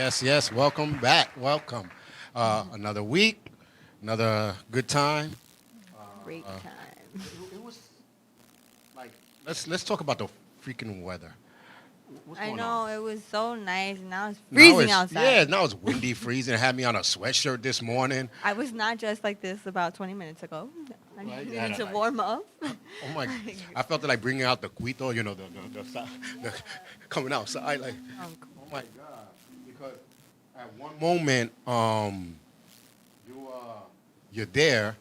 Yes. Welcome back. Welcome. Another week, another good time. Great Uh, time. it was like let's talk about the freaking weather. What's I going on? know it was so nice. Now it's Now freezing it's outside. now it's windy, freezing. It had me on a sweatshirt this morning. I was not dressed like this about 20 minutes ago. I Right? needed to Like, warm up. oh my! I felt it like bringing out the cuito, the coming outside. Like, oh my god! Because at one moment, you you're there,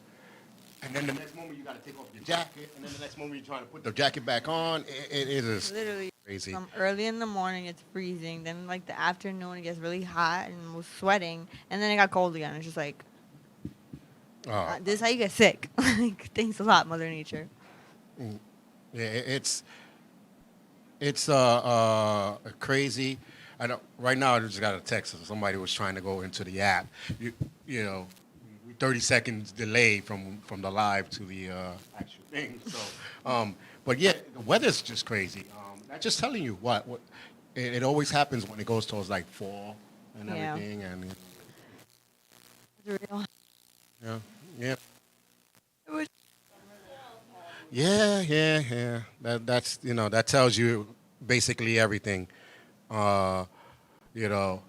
and then the next moment you got to take off your jacket, and then the next moment you're trying to put the jacket back on. It is Literally, crazy. from early in the morning it's freezing. Then like the afternoon it gets really hot and was sweating, and then it got cold again. It's just like this is how you get sick. Like thanks a lot, Mother Nature. Yeah, it's crazy. I don't. Right now, I just got a text. Somebody was trying to go into the app. You know, 30 seconds delay from the live to the actual thing. So, but yeah, the weather's just crazy. I'm just telling you what it always happens when it goes towards like fall and Yeah. everything, and It's real. yeah, yeah. It was Yeah. That's that tells you basically everything. Uh, you know,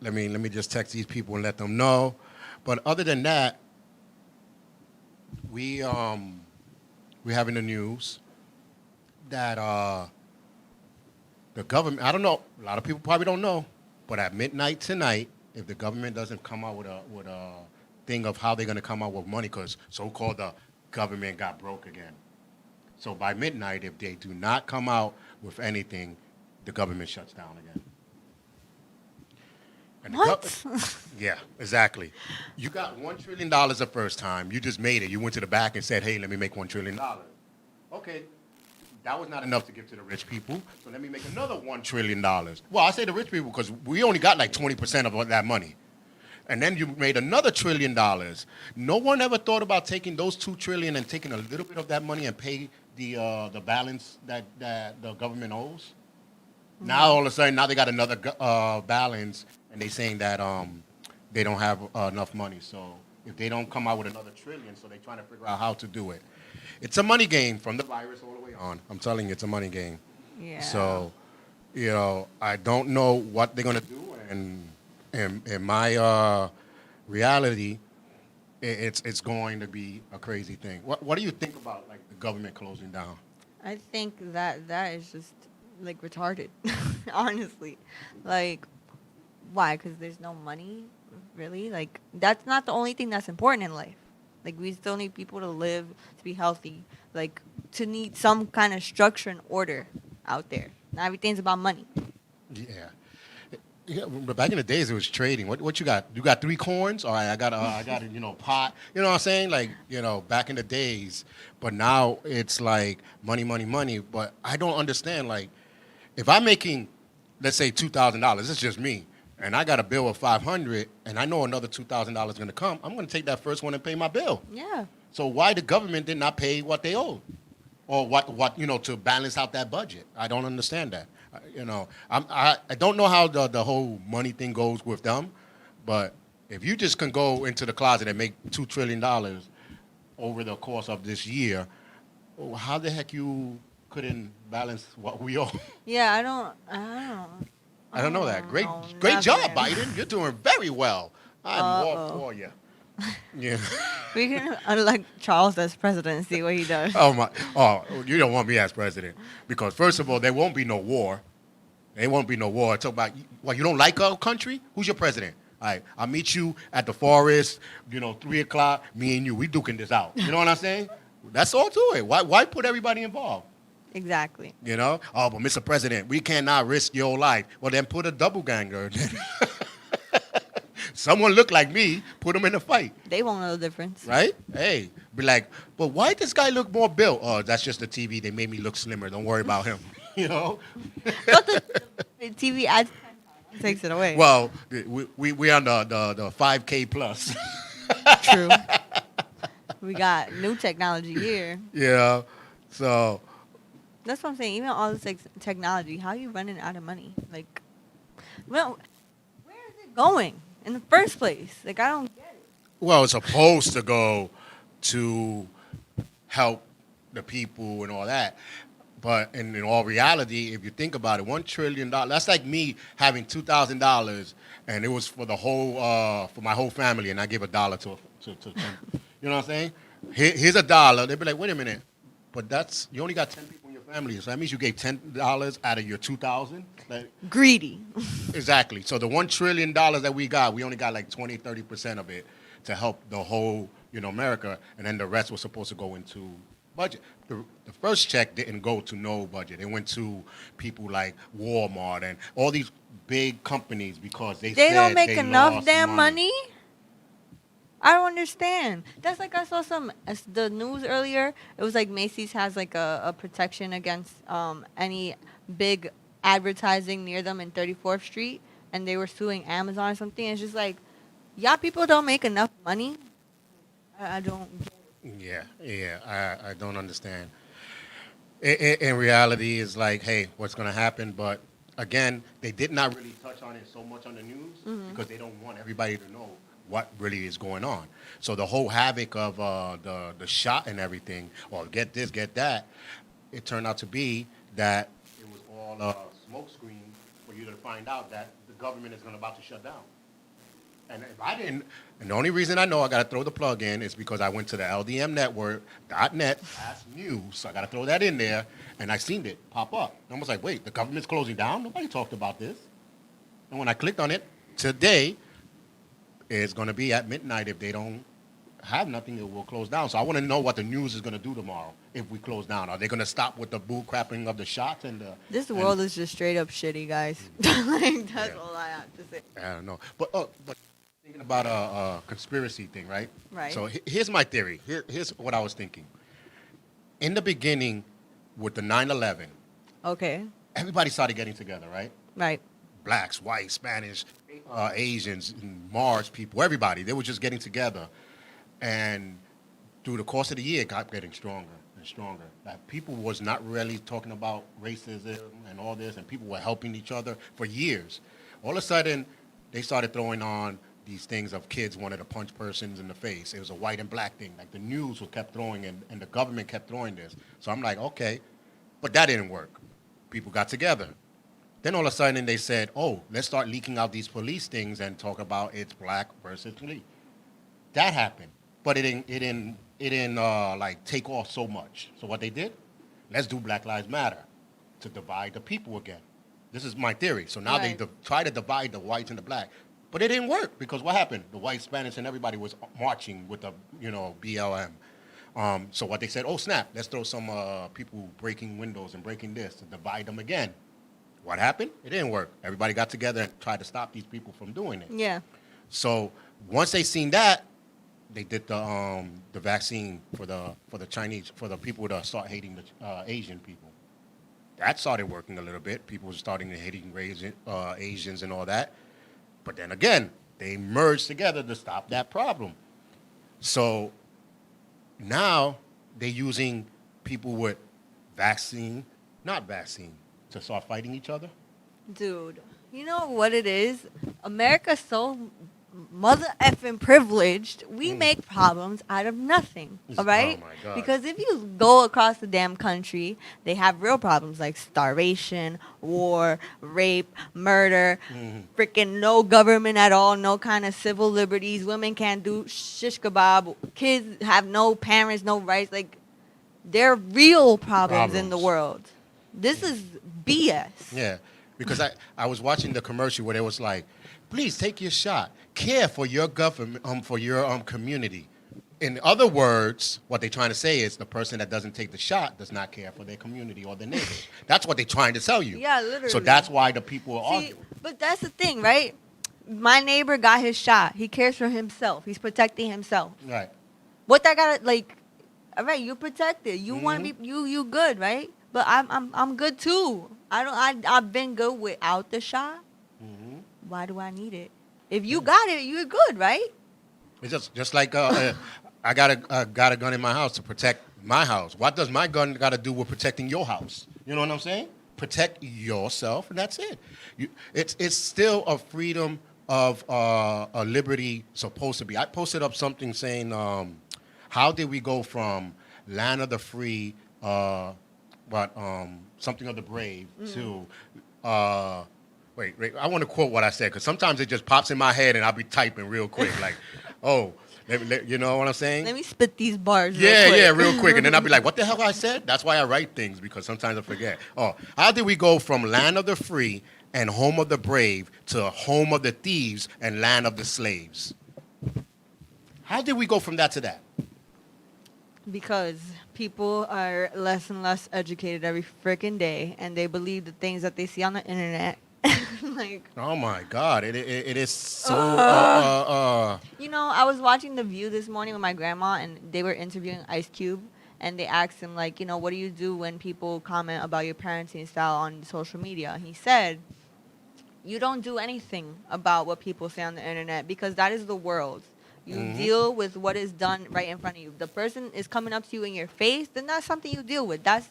let me just text these people and let them know. But other than that, we have in the news that the government. I don't know. A lot of people probably don't know, but at midnight tonight, if the government doesn't come out with a thing of how they're going to come out with money, because so-called the government got broke again. So by midnight, if they do not come out with anything, the government shuts down again. And what? yeah, exactly. You got $1 trillion the first time. You just made it. You went to the back and said, hey, let me make $1 trillion. Okay, that was not enough to give to the rich people. So let me make another $1 trillion. Well, I say the rich people because we only got like 20% of that money. And then you made another $1 trillion. No one ever thought about taking those $2 trillion and taking a little bit of that money and pay the balance that the government owes. Now all of a sudden, now they got another balance, and they saying that they don't have enough money. So if they don't come out with another trillion, so they're trying to figure out how to do it. It's a money game from the virus all the way on. I'm telling you, it's a money game. Yeah. So, I don't know what they're gonna do, and in my reality, it's going to be a crazy thing. What do you think about like the government closing down? I think that is just like retarded, honestly. Like, why? Because there's no money, really. Like, that's not the only thing that's important in life. Like, we still need people to live, to be healthy, like to need some kind of structure and order out there. Not everything's about money. Yeah. Yeah, but back in the days, it was trading. What you got? You got three corns? All right, I got pot. You know what I'm saying? Like, back in the days. But now it's like money. But I don't understand. Like, if I'm making, let's say $2,000, it's just me, and I got a bill of 500, and I know another $2,000 is going to come. I'm going to take that first one and pay my bill. Yeah. So why the government did not pay what they owed, or what to balance out that budget? I don't understand that. I don't know how the whole money thing goes with them, but if you just can go into the closet and make $2 trillion over the course of this year, how the heck you couldn't balance what we owe? Yeah, I don't know that. Great know, great job, never. Biden. You're doing very well. I'm all Uh-oh. for you. Yeah. We can elect Charles as president and see what he does. Oh my. Oh, you don't want me as president because first of all, there won't be no war. There won't be no war. Talk about what you don't like our country. Who's your president? All right, I'll meet you at the forest. 3:00. Me and you, we duking this out. You know what I'm saying? That's all to it. Why put everybody involved? Exactly. Oh, but Mr. President, we cannot risk your life. Well, then put a double ganger. Someone look like me, put them in a fight. They won't know the difference. Right? Hey, be like, but why this guy look more built? Oh, that's just the TV. They made me look slimmer. Don't worry about him. But the TV adds takes it away. Well, we on the 5K plus. True. We got new technology here. Yeah. So. That's what I'm saying. Even all this technology, how are you running out of money? Like, well, going in the first place? Like, I don't get it. Well, it's supposed to go to help the people and all that. But in all reality, if you think about it, $1 trillion, that's like me having $2,000 and it was for the whole, for my whole family, and I give $1 to 10. You know what I'm saying? Here's $1. They'd be like, wait a minute, but you only got 10 people in your family, so that means you gave $10 out of your 2,000? Like, Greedy. exactly. So the $1 trillion that we got, we only got like 20-30% of it to help the whole, America, and then the rest was supposed to go into budget. The first check didn't go to no budget. It went to people like Walmart and all these big companies because they They said don't make they enough lost damn money. I don't understand. That's like I saw the news earlier. It was like Macy's has like a protection against any big advertising near them in 34th Street, and they were suing Amazon or something. It's just like, y'all people don't make enough money. I don't get it. Yeah, I don't understand. In reality, it's like, hey, what's going to happen? But again, they did not really touch on it so much on the news because they don't want everybody to know what really is going on. So the whole havoc of the shot and everything, or get this, get that, it turned out to be that it was all a smoke screen for you to find out that the government is about to shut down. And if I didn't, and the only reason I know I got to throw the plug in is because I went to the LDM network.net, Ask News, so I got to throw that in there, and I seen it pop up. And I was like, wait, the government's closing down? Nobody talked about this. And when I clicked on it, today, it's going to be at midnight. If they don't have nothing, it will close down. So I want to know what the news is going to do tomorrow if we close down. Are they going to stop with the bull crapping of the shots? This world is just straight up shitty, guys. Like, that's all I have to say. I don't know. But thinking about a conspiracy thing, right? Right. So here's my theory. Here's what I was thinking. In the beginning, with the 9/11, Okay. everybody started getting together, right? Right. Blacks, whites, Spanish, Asians, Mars people, everybody. They were just getting together. And through the course of the year, it got getting stronger and stronger. Like, people was not really talking about racism and all this, and people were helping each other for years. All of a sudden, they started throwing on these things of kids wanted to punch persons in the face. It was a white and black thing. Like, the news was kept throwing, and the government kept throwing this. So I'm like, okay. But that didn't work. People got together. Then all of a sudden they said, oh, let's start leaking out these police things and talk about it's black versus white. That happened. But it didn't like take off so much. So what they did, let's do Black Lives Matter to divide the people again. This is my theory. So now Right. they try to divide the whites and the black. But it didn't work because what happened? The white, Spanish, and everybody was marching with the, BLM. So what they said, oh, snap, let's throw some people breaking windows and breaking this to divide them again. What happened? It didn't work. Everybody got together and tried to stop these people from doing it. Yeah. So once they seen that, they did the vaccine for the Chinese, for the people to start hating the Asian people. That started working a little bit. People were starting to hating Asians and all that. But then again, they merged together to stop that problem. So now they're using people with vaccine, not vaccine, to start fighting each other. Dude, you know what it is? America's so mother effing privileged. We make problems out of nothing. All right? Oh my God. Because if you go across the damn country, they have real problems like starvation, war, rape, murder, freaking no government at all, no kind of civil liberties. Women can't do shish kebab. Kids have no parents, no rights. Like, there are real problems in the world. This is BS. Yeah, because I was watching the commercial where it was like, please take your shot. Care for your government, for your community. In other words, what they're trying to say is the person that doesn't take the shot does not care for their community or their neighbors. That's what they're trying to tell you. Yeah, literally. So that's why the people are arguing. But that's the thing, right? My neighbor got his shot. He cares for himself. He's protecting himself. Right. What that got like? All right, you protected. You want to be you good, right? But I'm good too. I've been good without the shot. Why do I need it? If you got it, you're good, right? It's just like I got a gun in my house to protect my house. What does my gun got to do with protecting your house? You know what I'm saying? Protect yourself, and that's it. It's still a freedom of a liberty supposed to be? I posted up something saying, how did we go from land of the free, something of the brave to, wait, I want to quote what I said because sometimes it just pops in my head and I'll be typing real quick, like, oh, you know what I'm saying? Let me spit these bars. Yeah, real quick. And then I'll be like, what the hell I said? That's why I write things, because sometimes I forget. Oh, how did we go from land of the free and home of the brave to home of the thieves and land of the slaves? How did we go from that to that? Because people are less and less educated every freaking day, and they believe the things that they see on the internet. Like, Oh, my God. It is so... you know, I was watching The View this morning with my grandma, and they were interviewing Ice Cube, and they asked him, like, you know, what do you do when people comment about your parenting style on social media? And he said, you don't do anything about what people say on the internet, because that is the world. You deal with what is done right in front of you. If the person is coming up to you in your face, then that's something you deal with. That's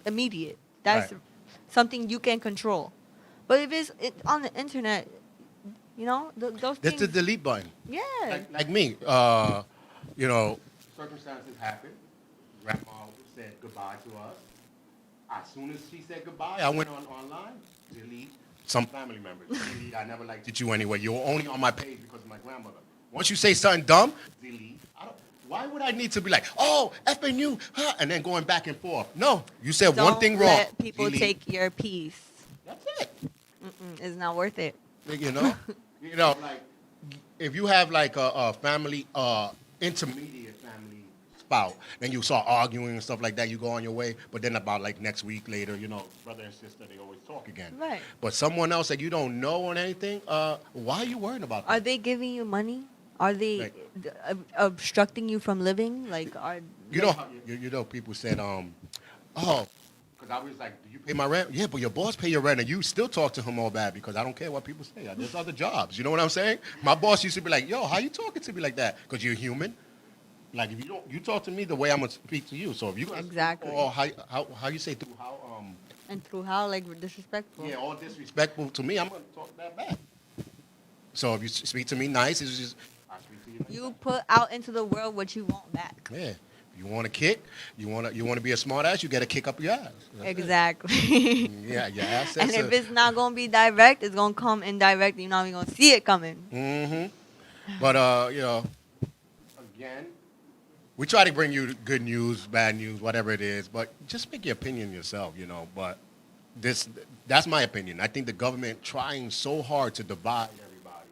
immediate. That's Right. something you can control. But if it's on the internet, you know, those That's things. the delete button. Yeah. Like me, you know, circumstances happen. Grandma said goodbye to us. As soon as she said goodbye, I went online, delete some family members. Delete, I never liked you anyway. You were only on my page because of my grandmother. Once you say something dumb, delete. Why would I need to be like, oh, effing you, huh? And then going back and forth? No, you said Don't one thing wrong. let people delete. take your peace. That's it. It's not worth it. You know, like if you have like a family, intermediate family spout, then you start arguing and stuff like that. You go on your way, but then about like next week later, you know, brother and sister, they always talk again. Right. But someone else that you don't know or anything, why are you worrying about that? Are they giving you money? Are they Like- obstructing you from living? Like, are You know how you know people said, oh, because I was like, do you pay my rent? Yeah, but your boss pay your rent, and you still talk to him all bad because I don't care what people say. There's other jobs. You know what I'm saying? My boss used to be like, yo, how you talking to me like that? Because you're human. Like if you talk to me the way I'm gonna speak to you. So if you gonna Exactly. or how you say through how and through how, like, disrespectful? yeah, all disrespectful to me, I'm gonna talk that back. So if you speak to me nice, it's just I speak to you. Like You that. put out into the world what you want back. Yeah. You want to kick? You want to be a smart ass? You got to kick up your ass. That's it. Exactly. Yeah, your ass. And if it's not gonna be direct, it's gonna come indirect. You're not even gonna see it coming. But you know, again, we try to bring you good news, bad news, whatever it is. But just make your opinion yourself, you know. But that's my opinion. I think the government trying so hard to divide everybody,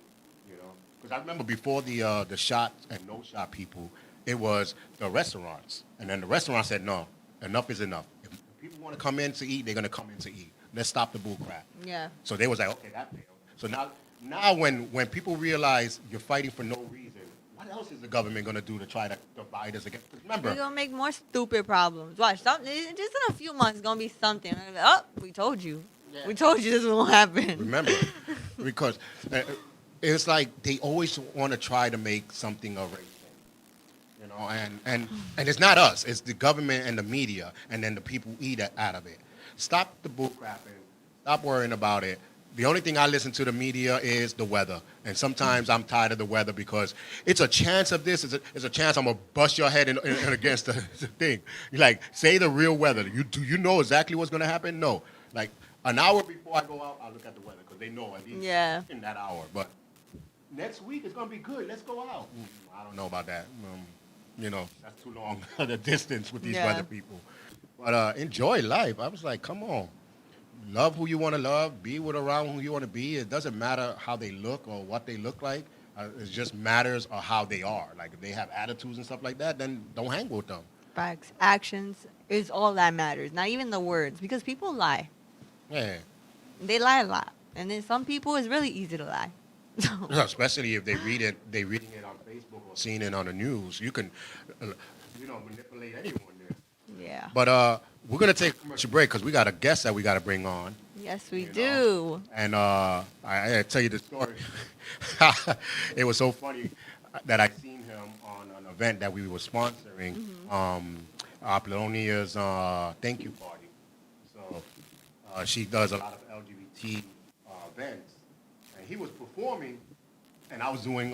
you know. Because I remember before the shot and no shot people, it was the restaurants, and then the restaurant said no, enough is enough. If people want to come in to eat, they're gonna come in to eat. Let's stop the bull crap. Yeah. So they was like, okay, that failed. So now when people realize you're fighting for no reason, what else is the government gonna do to try to divide us again? 'Cause remember, We're gonna make more stupid problems. Watch, just in a few months, it's gonna be something. Like, oh, we told you. Yeah. We told you this won't happen. remember, because it's like they always want to try to make something a race thing, you know, and it's not us, it's the government and the media, and then the people eat out of it. Stop the bull crapping. Stop worrying about it. The only thing I listen to the media is the weather, and sometimes I'm tired of the weather because it's a chance of this. It's a chance I'm gonna bust your head in against the thing. You like say the real weather. Do you know exactly what's gonna happen? No. Like an hour before I go out, I look at the weather because they know at least in that hour. But next week it's gonna be good. Let's go out. I don't know about that. You know, that's too long the distance with these weather people. But enjoy life. I was like, come on. Love who you want to love. Be with around who you want to be. It doesn't matter how they look or what they look like. It just matters of how they are. Like if they have attitudes and stuff like that, then don't hang with them. Facts. Actions is all that matters. Not even the words, because people lie. Yeah. They lie a lot, and then some people it's really easy to lie. Especially if they reading it on Facebook or seeing it on the news. You can, manipulate anyone there. Yeah. But we're gonna take a commercial break because we got a guest that we got to bring on. Yes, we You do. know. And I tell you the story. It was so funny that I seen him on an event that we were sponsoring, Apollonia's thank you party. So she does a lot of LGBT events, and he was performing and I was doing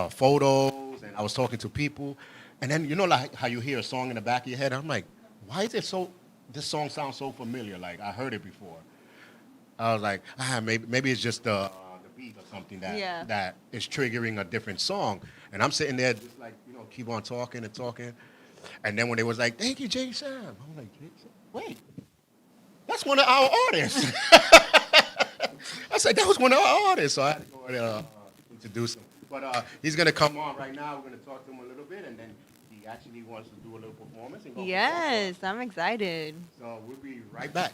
photos, and I was talking to people, and then you know like how you hear a song in the back of your head. I'm like, why is it so? This song sounds so familiar. Like I heard it before. I was like, maybe it's just the beat or something Yeah. that is triggering a different song. And I'm sitting there just like keep on talking and talking, and then when they was like, thank you, Jae Sam, I'm like, Jae Sam? Wait, that's one of our artists. I said, that was one of our artists. So I had to go and introduce him. But he's going to come on right now. We're going to talk to him a little bit, and then he actually wants to do a little performance. And go perform for us. Yes, I'm excited. So we'll be right back.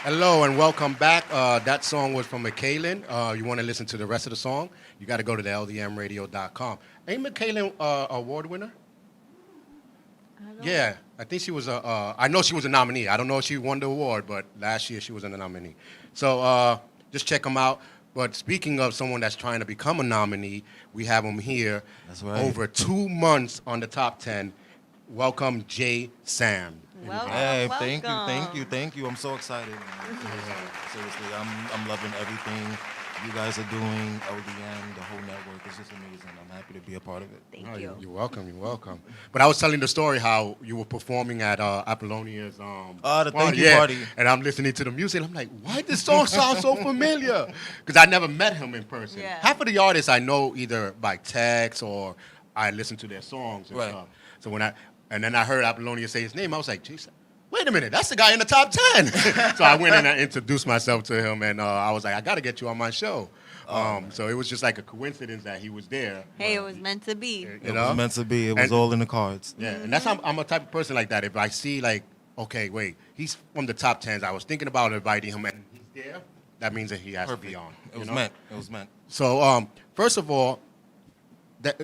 Hello and welcome back. That song was from McKaylin. You want to listen to the rest of the song? You got to go to the ldmradio.com. Ain't McKaylin award winner? I don't. Yeah, I think she was a. I know she was a nominee. I don't know if she won the award, but last year she was a nominee. So just check them out. But speaking of someone that's trying to become a nominee, we have him here. That's right. Over 2 months on the top 10. Welcome, Jae Sam. Welcome, Hey, welcome. thank you. I'm so excited, man. Seriously, I'm loving everything you guys are doing. LDM, the whole network is just amazing. I'm happy to be a part of it. Thank Oh, you. you're welcome. You're welcome. But I was telling the story how you were performing at Apollonia's The thank you yeah. party. And I'm listening to the music. I'm like, why does this song sound so familiar? Because I never met him in person. Yeah. Half of the artists I know either by text or I listen to their songs. And Right. stuff. So and then I heard Apollonia say his name, I was like, Jason. Wait a minute, that's the guy in the top 10. So I went and I introduced myself to him, and I was like, I got to get you on my show. So it was just like a coincidence that he was there. Hey, it was meant to be. You It know? was meant to be. It was And- all in the cards. Yeah, and that's how I'm a type of person like that. If I see like, okay, wait, he's from the top 10s. I was thinking about inviting him, and he's there. That means that he has to be on. It was you know? meant. It was meant. So first of all,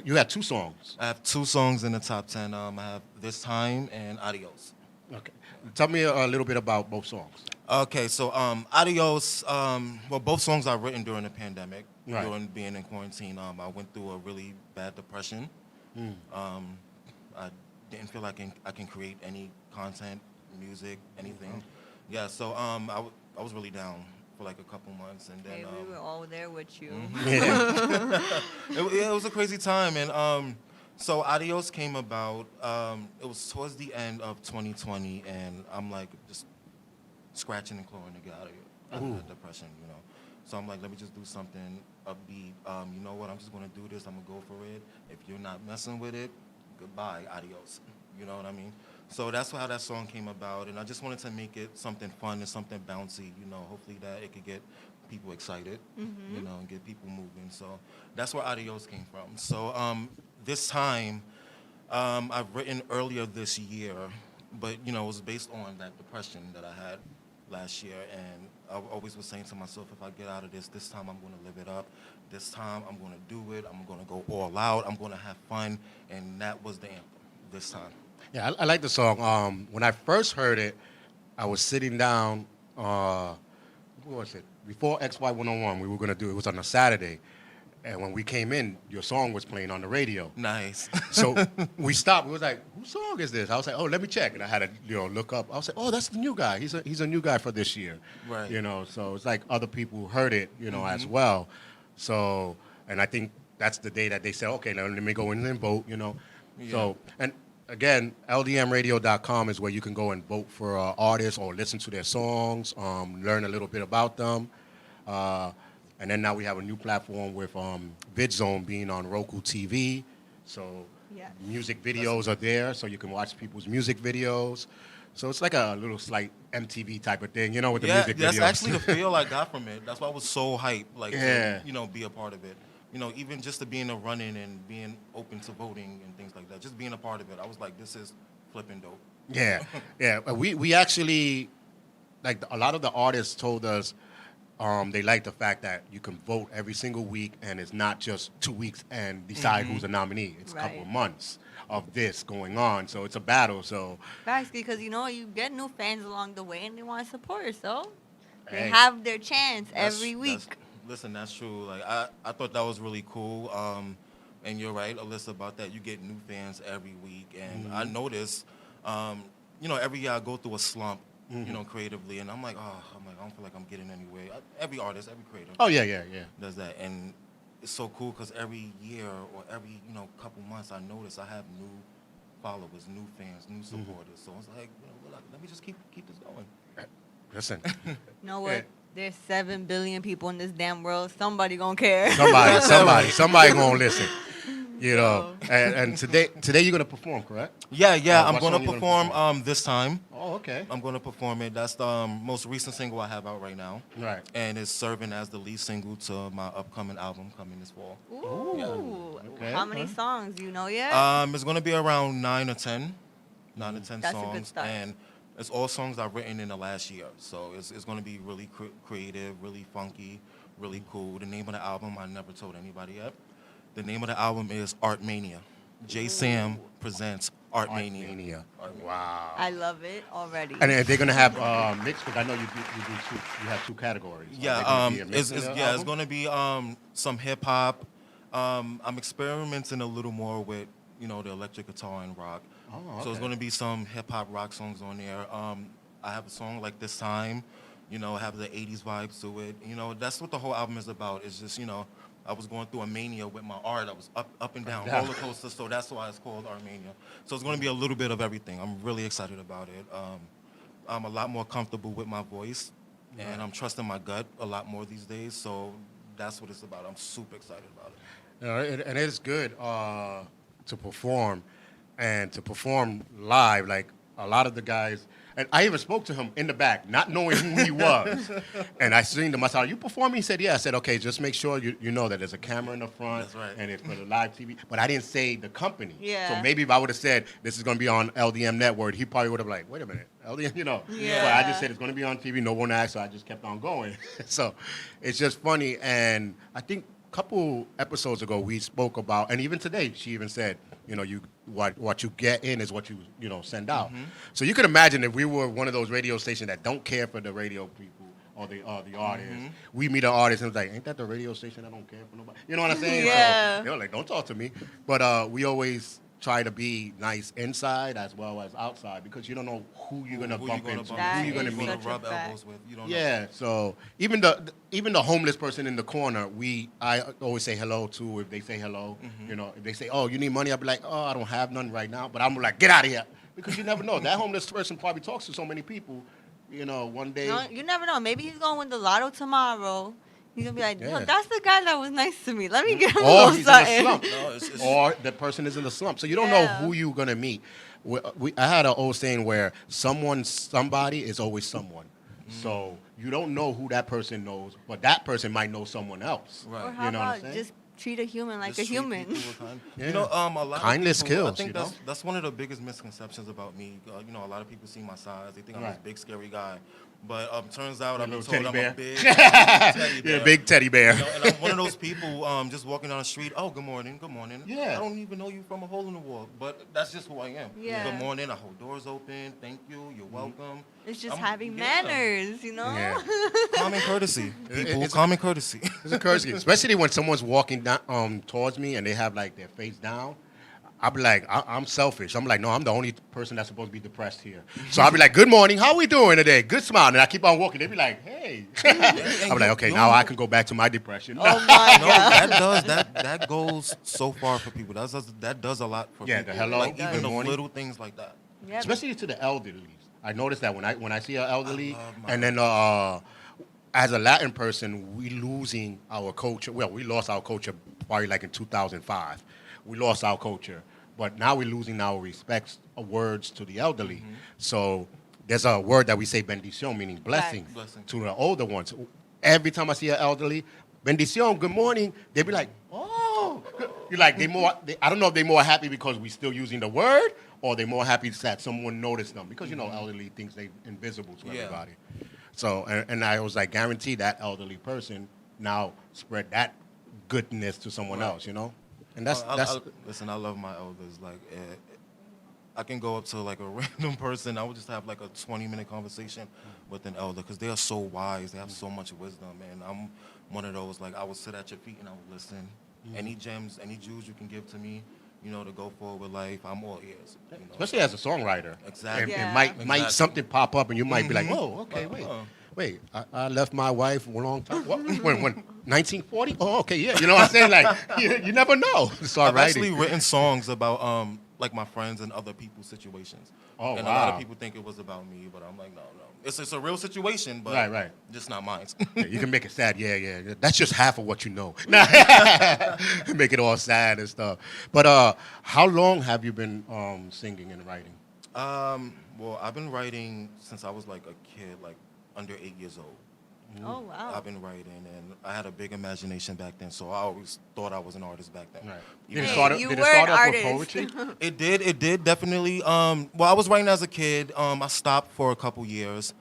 you had 2 songs. I have 2 songs in the top 10. I have This Time and Adios. Okay, tell me a little bit about both songs. Okay, so Adios, well, both songs are written during the pandemic, Right. during being in quarantine. I went through a really bad depression. I didn't feel like I can create any content, music, anything. Yeah, so I was really down for like a couple months, and then Hey, we were all there with you. Yeah. it was a crazy time, and so Adios came about. It was towards the end of 2020, and I'm like just scratching and clawing to get out of that depression, you know. So I'm like, let me just do something upbeat. You know what? I'm just gonna do this. I'm gonna go for it. If you're not messing with it, goodbye, adios. You know what I mean? So that's how that song came about, and I just wanted to make it something fun and something bouncy. You know, hopefully that it could get people excited, you know, and get people moving. So that's where Adios came from. So this time, I've written earlier this year, but, you know, it was based on that depression that I had last year. And I always was saying to myself, if I get out of this time I'm going to live it up. This time I'm going to do it. I'm going to go all out. I'm going to have fun. And that was the anthem this time. Yeah, I like the song. When I first heard it, I was sitting down, what was it? Before XY101, we were going to do it. It was on a Saturday. And when we came in, your song was playing on the radio. Nice. So we stopped. We was like, whose song is this? I was like, oh, let me check. And I had to, look up. I was like, oh, that's the new guy. He's a new guy for this year. Right. So it's like other people heard it, as well. So, and I think that's the day that they said, okay, now let me go in and vote, Yeah. So, and again, LDMradio.com is where you can go and vote for artists or listen to their songs, learn a little bit about them. And then now we have a new platform with VidZone being on Roku TV. So music videos are there, so you can watch people's music videos. So it's like a little slight MTV type of thing, with the music videos. That's actually the feel I got from it. That's why I was so hyped, Yeah. to, be a part of it. Even just to be in the running and being open to voting and things like that, just being a part of it, I was like, this is flipping dope. Yeah, yeah. We actually, like a lot of the artists told us, they like the fact that you can vote every single week, and it's not just 2 weeks and decide who's a nominee. It's a couple of months of this going on, so it's a battle. So basically, because you get new fans along the way, and they want to support you, so they Hey. have their chance every week. Listen, that's true. Like I thought that was really cool. And you're right, Alyssa, about that. You get new fans every week, and I notice, every year I go through a slump. Creatively, and I'm like, I don't feel like I'm getting anywhere. Every artist, every creator. Oh yeah. Does that, and it's so cool because every year or every couple months, I notice I have new followers, new fans, new supporters. So it's like, let me just keep this going. Listen, You know what? There's 7 billion people in this damn world. Somebody gonna care. somebody gonna listen. And today you're gonna perform, correct? Yeah. I'm what gonna song you perform this time. Oh, okay. I'm gonna perform it. That's the most recent single I have out right now. Right. And it's serving as the lead single to my upcoming album coming this fall. Ooh. Okay. How many songs? Do you know yet? It's gonna be around 9 or 10 That's a songs, good start. and it's all songs I've written in the last year. So it's gonna be really creative, really funky, really cool. The name of the album I never told anybody yet. The name of the album is Art Mania. Jae Sam presents Art Mania. Wow. I love it already. And they're gonna have mixed, because I know you have two categories. Yeah, Are they gonna be a mix in the it's album? gonna be some hip hop. I'm experimenting a little more with the electric guitar and rock. Oh, So it's okay. gonna be some hip hop rock songs on there. I have a song like This Time, have the 80s vibes to it. That's what the whole album is about. It's just I was going through a mania with my art. I was up and down, roller coaster, so that's why it's called Art Mania. So it's going to be a little bit of everything. I'm really excited about it. I'm a lot more comfortable with my voice, and I'm trusting my gut a lot more these days, so that's what it's about. I'm super excited about it. And it's good to perform, and to perform live. Like a lot of the guys, and I even spoke to him in the back, not knowing who he was. And I seen him. I said, "Are you performing?" He said, "Yeah." I said, "Okay, just make sure you know that there's a camera in the front, That's right. and it's for the live TV." But I didn't say the company. Yeah. So maybe if I would have said this is going to be on LDM Network, he probably would have like, "Wait a minute, LDM," Yeah. But I just said it's going to be on TV. No one asked, so I just kept on going. So it's just funny, and I think couple episodes ago we spoke about, and even today she even said, what you get in is what you send out. So you can imagine if we were one of those radio stations that don't care for the radio people or the artists. We meet an artist and it's like, ain't that the radio station that don't care for nobody? You know what I'm saying? Yeah. So they're like, don't talk to me. But we always try to be nice inside as well as outside, because you don't know who you're gonna bump into, That who you're gonna is meet. such a rub fact. elbows with. You don't know. Yeah, so even the homeless person in the corner, I always say hello to if they say hello. If they say, "Oh, you need money," I'll be like, "Oh, I don't have none right now," but I'm like, "Get out of here," because you never know. That homeless person probably talks to so many people. One day. No, you never know. Maybe he's going to win the lotto tomorrow. He's gonna be like, Yeah. that's the guy that was nice to me. Let me get him a Or little he's in a something. slump. No, it's Or the person is in a slump. So you don't know Yeah. who you're going to meet. I had an old saying where somebody is always someone. So you don't know who that person knows, but that person might know someone else. Right. Or how You know what I'm about saying? just treat a human like Just a treat human? people with kind- Yeah. You know, a lot Kindness of people, kills, I think you know? that's one of the biggest misconceptions about me. You know, a lot of people see my size. They think I'm this Right. big, scary guy. But turns out Your I've been little told teddy I'm bear. a big teddy bear. You're a big teddy bear. You know, and I'm one of those people just walking down the street. Oh, good morning, good morning. Yeah. I don't even know you from a hole in the wall, but that's just who I am. Yeah. Good morning. I hold doors open. Thank you. You're welcome. It's just I'm- having yeah. manners, you know? Yeah. Common courtesy, people. it's- Common courtesy. It's a courtesy, especially when someone's walking down towards me and they have like their face down. I'll be like, I'm selfish. I'm like, no, I'm the only person that's supposed to be depressed here. So I'll be like, good morning, how we doing today? Good smile. And I keep on walking. They be like, hey. I'm like, okay, now I can go back to my depression. Oh my No, God. that goes so far for people. That does a lot for Yeah, people. the hello, like good even the morning. little things like that. Yeah, Especially to the elderly. I notice that when I see an elderly, I love my and then as a Latin person, we losing our culture. Well, we lost our culture probably like in 2005. We lost our culture, but now we're losing our respects words to the elderly. So there's a word that we say bendición, meaning blessing, Facts. Blessing. to the older ones. Every time I see an elderly, bendición, good morning, they be like, oh. You're like, I don't know if they're more happy because we're still using the word, or they're more happy that someone noticed them. Because, you know, elderly thinks they're invisible to Yeah. everybody. So, and I was like, guarantee that elderly person now spread that goodness to someone Right. else, you know? And that's, Listen, I love my elders. Like, I can go up to like a random person. I would just have like a 20-minute conversation with an elder because they are so wise. They have so much wisdom, and I'm one of those. Like, I would sit at your feet and I would listen. Any gems, any jewels you can give to me, you know, to go forward with life, I'm all ears. You know? especially as a songwriter. Exactly. It Yeah. might Exactly. something pop up and you might be like, oh, okay, Like, wait, I left my wife a long time. What? When 1940? Oh, okay, yeah. You know what I'm saying? Like, you never know. Start I've writing. actually written songs about like my friends and other people's situations. Oh, and a lot wow. of people think it was about me, but I'm like, no. It's a real situation, but Right. just not mine. Yeah, you can make it sad. Yeah. That's just half of what you know. Make it all sad and stuff. But how long have you been singing and writing? Well, I've been writing since I was like a kid, like under 8 years old. Oh, wow. I've been writing, and I had a big imagination back then, so I always thought I was an artist back then. Right. Even Did it though- start, you did it were start an off with artist. poetry? It did definitely. Well, I was writing as a kid. I stopped for a couple years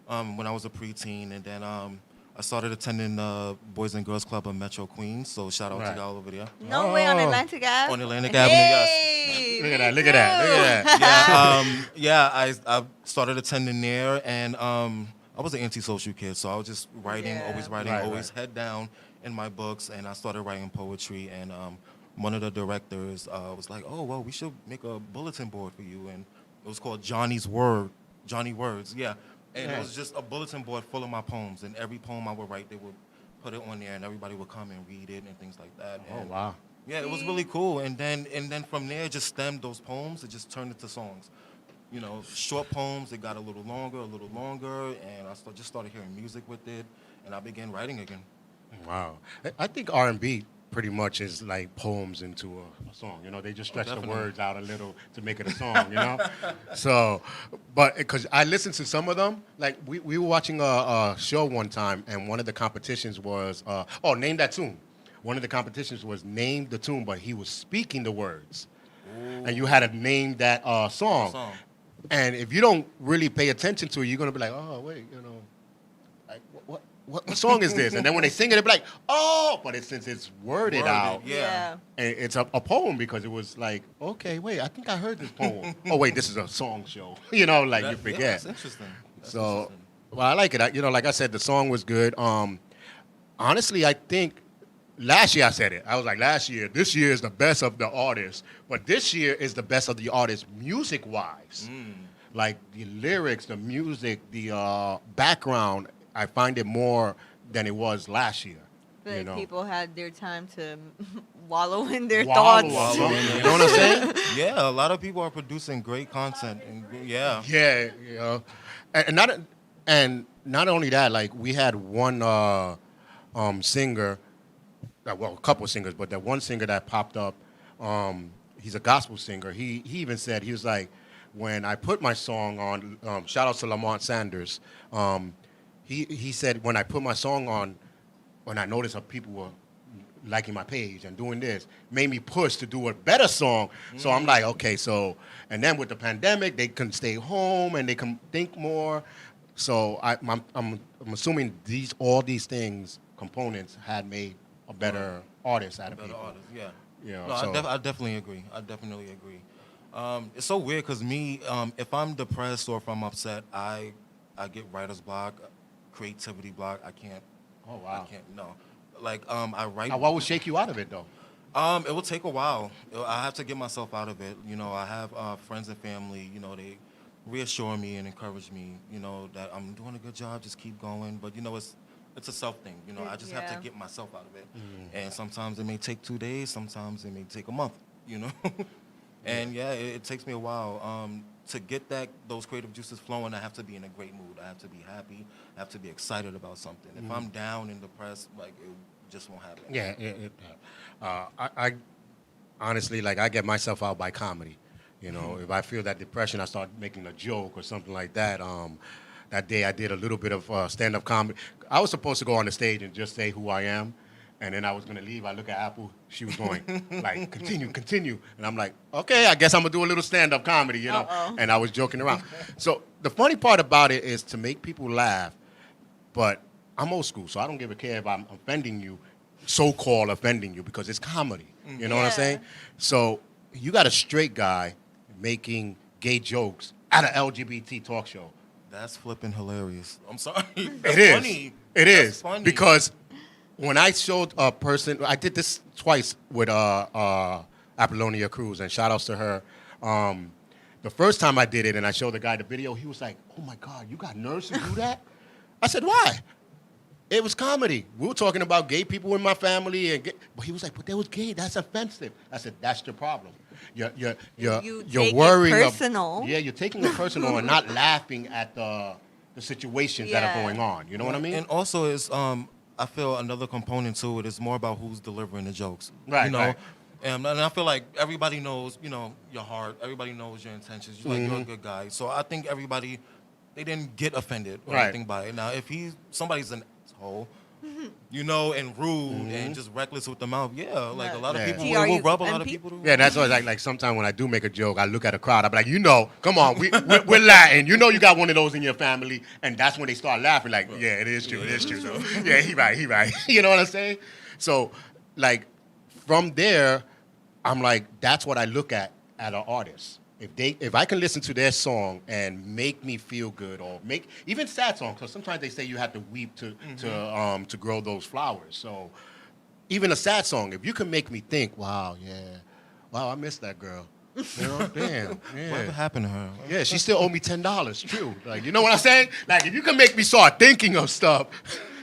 when I was a preteen, and then I started attending the Boys and Girls Club of Metro Queens. So shout out Right. to y'all over there. No way on Oh. Atlantic Ave? On Atlantic Avenue, yes. Hey, Look at that, me look at that, look at that. I started attending there, and I was an antisocial kid, so I was just writing, Yeah. always writing, Right, always right. head down in my books, and I started writing poetry, and one of the directors was like, oh, well, we should make a bulletin board for you, and it was called Johnny Words, yeah, and Yeah. it was just a bulletin board full of my poems, and every poem I would write, they would put it on there, and everybody would come and read it and things like that. Oh, and wow. yeah, it was really cool. And then from there, it just stemmed those poems. It just turned into songs. You know, short poems. It got a little longer, and I just started hearing music with it, and I began writing again. Wow. I think R&B pretty much is like poems into a song. You know, they just stretch the definitely. words out a little to make it a song, you know? So, but because I listened to some of them, like we were watching a show one time, and one of the competitions was, name that tune. One of the competitions was name the tune, but he was speaking the words. And you had to name that song. And if you don't really pay attention to it, you're going to be like, oh, wait, you know, like, what song is this? And then when they sing it, they'll be like, oh, but since it's worded out, Yeah. and it's a poem because it was like, okay, wait, I think I heard this poem. Oh, wait, this is a song show. You know, like you Yeah, forget. that's interesting. That's So, interesting. well, I like it. You know, like I said, the song was good. Honestly, I think last year I said it. I was like, this year is the best of the artists, but this year is the best of the artists music-wise. Like the lyrics, the music, the background, I find it more than it was last year. But you know? people had their time to wallow in their Wallow thoughts. in it. You know what I'm saying? Yeah, a lot of people are producing great content, and yeah. Yeah, you know, and not only that, like we had one singer, well, a couple of singers, but that one singer that popped up, he's a gospel singer. He even said, he was like, when I put my song on, shout out to Lamont Sanders, he said when I put my song on, when I noticed how people were liking my page and doing this, made me push to do a better song. So I'm like, okay, so, and then with the pandemic, they can stay home and they can think more. So I'm assuming all these things, components, had made a better artist out of Better people. artist, yeah. You know, No, so- I definitely agree. I definitely agree. It's so weird because me, if I'm depressed or if I'm upset, I get writer's block, creativity block. I can't. Oh, wow. I can't. No. Like I write. Now, what would shake you out of it, though? It will take a while. I have to get myself out of it. You know, I have friends and family. You know, they reassure me and encourage me. You know that I'm doing a good job. Just keep going. But you know, it's a self thing. You know, I just have Yeah. to get myself out of it. And sometimes it may take 2 days. Sometimes it may take a month. You know, and yeah, it takes me a while. To get those creative juices flowing, I have to be in a great mood. I have to be happy. I have to be excited about something. If I'm down and depressed, like it just won't happen. Yeah, I honestly, like, I get myself out by comedy. You know, if I feel that depression, I start making a joke or something like that. That day I did a little bit of stand-up comedy. I was supposed to go on the stage and just say who I am, and then I was gonna leave. I look at Apple, she was going like, continue, and I'm like, okay, I guess I'm gonna do a little stand-up comedy, you know. Uh-oh. And I was joking around. So the funny part about it is to make people laugh, but I'm old school, so I don't give a care if I'm offending you, so-called offending you, because it's comedy. You know what I'm Yeah. saying? So you got a straight guy making gay jokes at an LGBT talk show. That's flipping hilarious. I'm sorry. It That's is. funny. It That's is funny. because when I showed a person, I did this twice with Apollonia Cruz, and shout outs to her. The first time I did it and I showed the guy the video, he was like, "Oh my God, you got nerves to do that?" I said, "Why?" It was comedy. We were talking about gay people in my family, but he was like, "But they was gay. That's offensive." I said, "That's the problem. You're You you're take it worrying. personal. Yeah, you're taking it personal and not laughing at the situations that are Yeah. going on. You know what I mean?" And also, it's I feel another component to it is more about who's delivering the jokes. Right, You know, right. and I feel like everybody knows, you know, your heart. Everybody knows your intentions. You're like Mm-hmm. you're a good guy. So I think everybody, they didn't get offended or Right. anything by it. Now, if somebody's an asshole, you know, and rude Mm-hmm. and just reckless with the mouth, yeah, like a lot Yeah. of people TRU will rub a lot of MP? people. Yeah, that's why like sometimes when I do make a joke, I look at a crowd. I'm like, you know, come on, we're Latin. You know, you got one of those in your family, and that's when they start laughing. Like, yeah, it is true. So, yeah, he right. You know what I'm saying? So, like, from there, I'm like, that's what I look at an artist. If I can listen to their song and make me feel good, or make even sad songs, because sometimes they say you have to weep to grow those flowers. So even a sad song, if you can make me think, wow, I miss that girl. You know, damn, yeah. Whatever happened to her? Yeah, she still owe me $10. True. Like, you know what I'm saying? Like, if you can make me start thinking of stuff,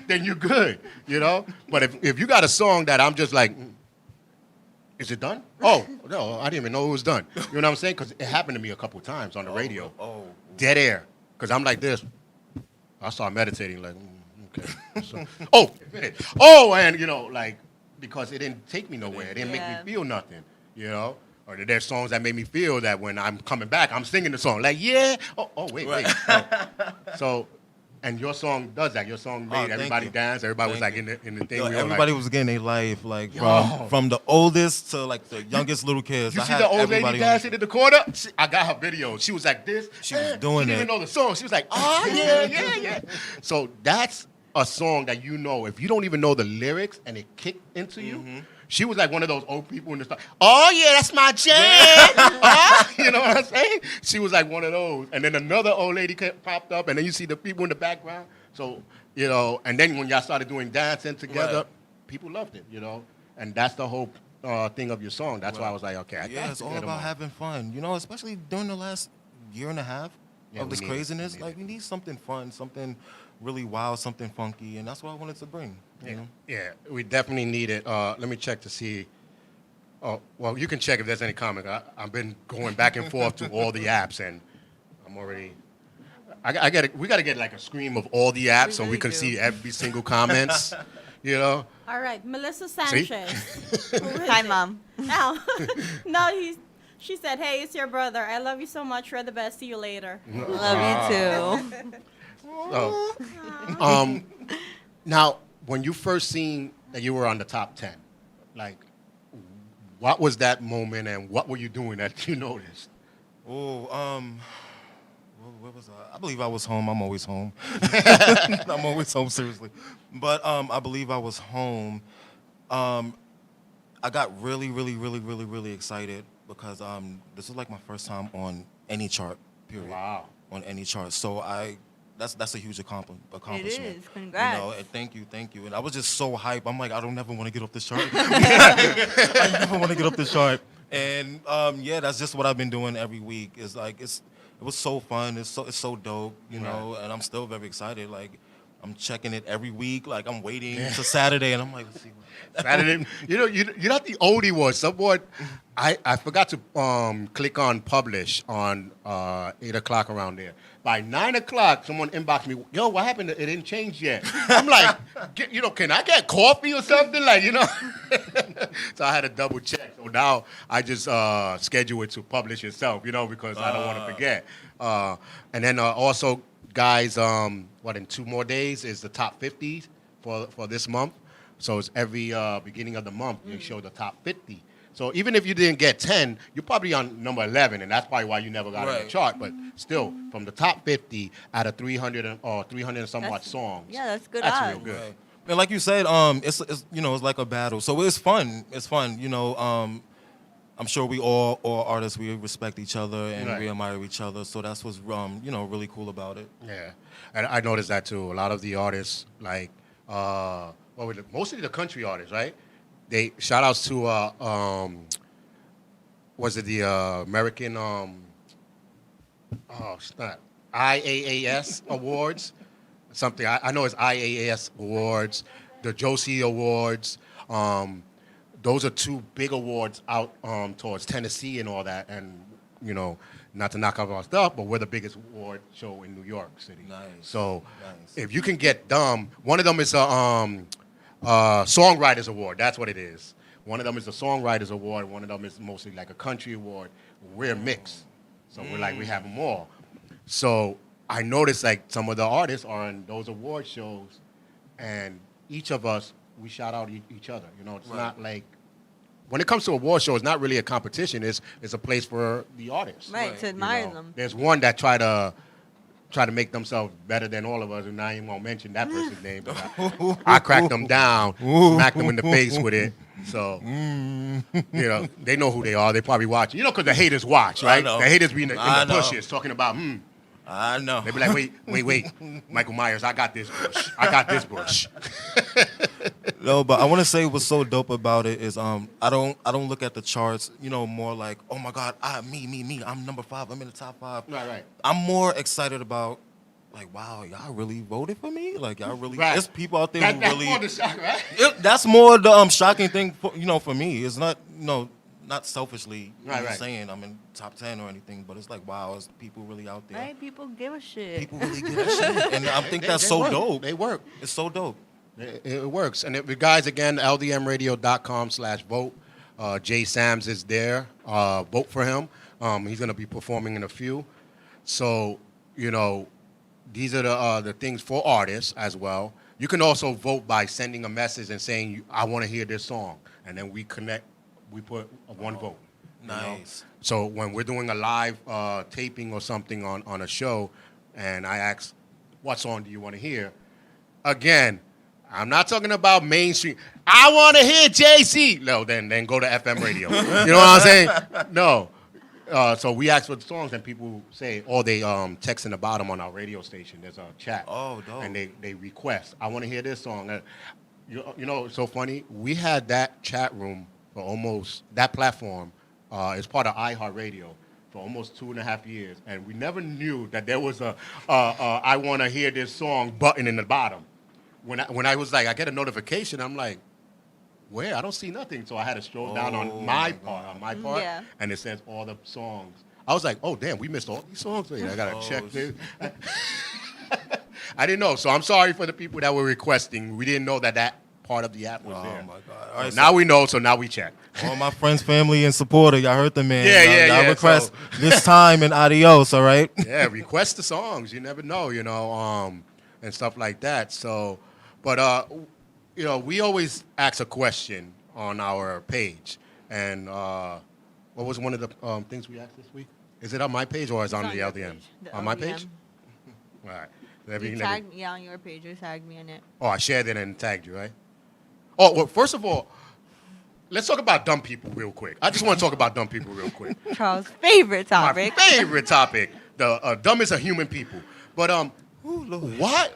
then you're good. You know. But if you got a song that I'm just like, is it done? Oh no, I didn't even know it was done. You know what I'm saying? Because it happened to me a couple times on the radio. Oh. Dead air. Because I'm like this. I start meditating like, okay. So, and you know, like, because it didn't take me nowhere. It didn't make Yeah. me feel nothing. You know. Or there's songs that made me feel that when I'm coming back, I'm singing the song. Like, yeah. Wait. So, and your song does that. Your song made thank everybody you. dance. Everybody was Thank like in the thing. Yo, we were everybody like, was getting their life, like Yo. from the oldest to like the youngest little kids. you I see had the old everybody lady on dancing in the corner? I got her video. She was like this. She was doing She didn't it. even know the song. She was like, oh, yeah. So that's a song that you know. If you don't even know the lyrics and it kicked into you, she was like one of those old people in the store. Oh, yeah, that's my jam. You know what I'm saying? She was like one of those. And then another old lady popped up, and then you see the people in the background. So, you know, and then when y'all started doing dancing together, people loved it, you know. And that's the whole thing of your song. That's why I was like, okay, I got It's to all get 'em about on. having fun, you know, especially during the last year and a half Yeah, of we this need it. craziness. We need Like, we need something fun, something really wild, something funky, and that's what I wanted to bring. You know? Yeah, we definitely need it. Let me check to see. Oh, well, you can check if there's any comment. I've been going back and forth to all the apps, and I'm already. I got. We got to get like a screen of all the apps so we really can do. see every single comments. You know. All right, Melissa Sanchez. Hi, Mom. She said, "Hey, it's your brother. I love you so much. You're the best. See you later." Love you too. So, um, now, when you first seen that you were on the top 10, like, what was that moment and what were you doing that you noticed? Oh, where was I? I believe I was home. I'm always home. I'm always home, seriously. But I believe I was home. I got really excited because this was like my first time on any chart, period. Wow. On any chart. So that's a huge accomplishment. It is. Congrats. You know, and thank you. And I was just so hyped. I'm like, I don't ever want to get off this chart. I never want to get off this chart. And yeah, that's just what I've been doing every week. It's like it was so fun. It's so dope, you know. And I'm still very excited. Like I'm checking it every week. Like I'm waiting to Saturday, and I'm like, let's see. Saturday, you're not the only one. Someone, I forgot to click on publish on 8 o'clock around there. By 9 o'clock, someone inboxed me, yo, what happened? It didn't change yet. I'm like, can I get coffee or something? Like, So I had to double check. So now I just schedule it to publish itself, because I don't want to forget. And then also, guys, in 2 more days is the top 50 for this month. So it's every beginning of the month, you show the top 50. So even if you didn't get 10, you're probably on number 11, and that's probably why you never got on the chart. But still, from the top 50 out of 300 and somewhat songs. Yeah, that's good That's odds. real good. Right. And like you said, it's it's like a battle. So it's fun. It's fun. I'm sure we all artists, we respect each other and we admire each other. So that's what's really cool about it. Yeah, and I noticed that too. A lot of the artists, like, mostly the country artists, right? They shout outs to was it the American it's not IAAS awards, something I know it's IAAS awards, the Josie Awards. Those are 2 big awards out towards Tennessee and all that, and not to knock off our stuff, but we're the biggest award show in New York City. Nice. So if you can get them, one of them is a Songwriters Award. That's what it is. One of them is the Songwriters Award. One of them is mostly like a country award. We're mixed. So we have them all. So I noticed like some of the artists are in those award shows, and each of us, we shout out each other. It's not like, when it comes to award shows, it's not really a competition. It's a place for the artists. Right, to admire them. There's one that try to make themselves better than all of us, and I ain't gonna mention that person's name, but I cracked them down, smacked them in the face with it. So, they know who they are. They probably watch, because the haters watch, right? The haters be in the bushes talking about, I know. They be like, wait, Michael Myers, I got this bush. No, but I want to say what's so dope about it is I don't look at the charts, more like, oh my God, me, I'm number 5, I'm in the top 5. Right. I'm more excited about, like, wow, y'all really voted for me? Like, y'all really, there's people out there who that's really. more the shock, right? That's more the shocking thing for me. It's not, not selfishly saying I'm in top 10 or anything, but it's like, wow, it's people really out there. Right, people give a shit. People really give a shit. And I think that's so dope. They work. It's so dope. It works. And guys, again, ldmradio.com/vote. Jae Sam's is there. Vote for him. He's going to be performing in a few. So, these are the things for artists as well. You can also vote by sending a message and saying, I want to hear this song. And then we connect. We put one vote. Nice. So when we're doing a live taping or something on a show, and I ask, what song do you want to hear? Again, I'm not talking about mainstream. I want to hear JC. No, then go to FM radio. You know what I'm saying? No. So we ask for the songs, and people say, or they text in the bottom on our radio station. There's a chat. Oh, dope. And they request, I want to hear this song. It's so funny. We had that chat room for almost, that platform is part of iHeartRadio for almost 2.5 years, and we never knew that there was a I want to hear this song button in the bottom. When I was like, I get a notification, I'm like, where? I don't see nothing. So I had to scroll down on my part, Yeah. and it says all the songs. I was like, oh, damn, we missed all these songs. I got to check this. I didn't know. So I'm sorry for the people that were requesting. We didn't know that part of the app was Oh there. my God! All So right, now we know, so now we check. all my friends, family, and supporter, y'all heard the man. Y'all request so- this time and adios. All right. Yeah, request the songs. You never know, and stuff like that. So, but we always ask a question on our page, and what was one of the things we asked this week? Is it on my page or is it on the your LDM? page, the On my LDM. page? All right. You tagged me on your page. You tagged me in it. Oh, I shared it and tagged you, right? Oh, well, first of all, let's talk about dumb people real quick. I just want to talk about dumb people real quick. Charles' favorite topic. My favorite topic, the dumbest of human people. But why?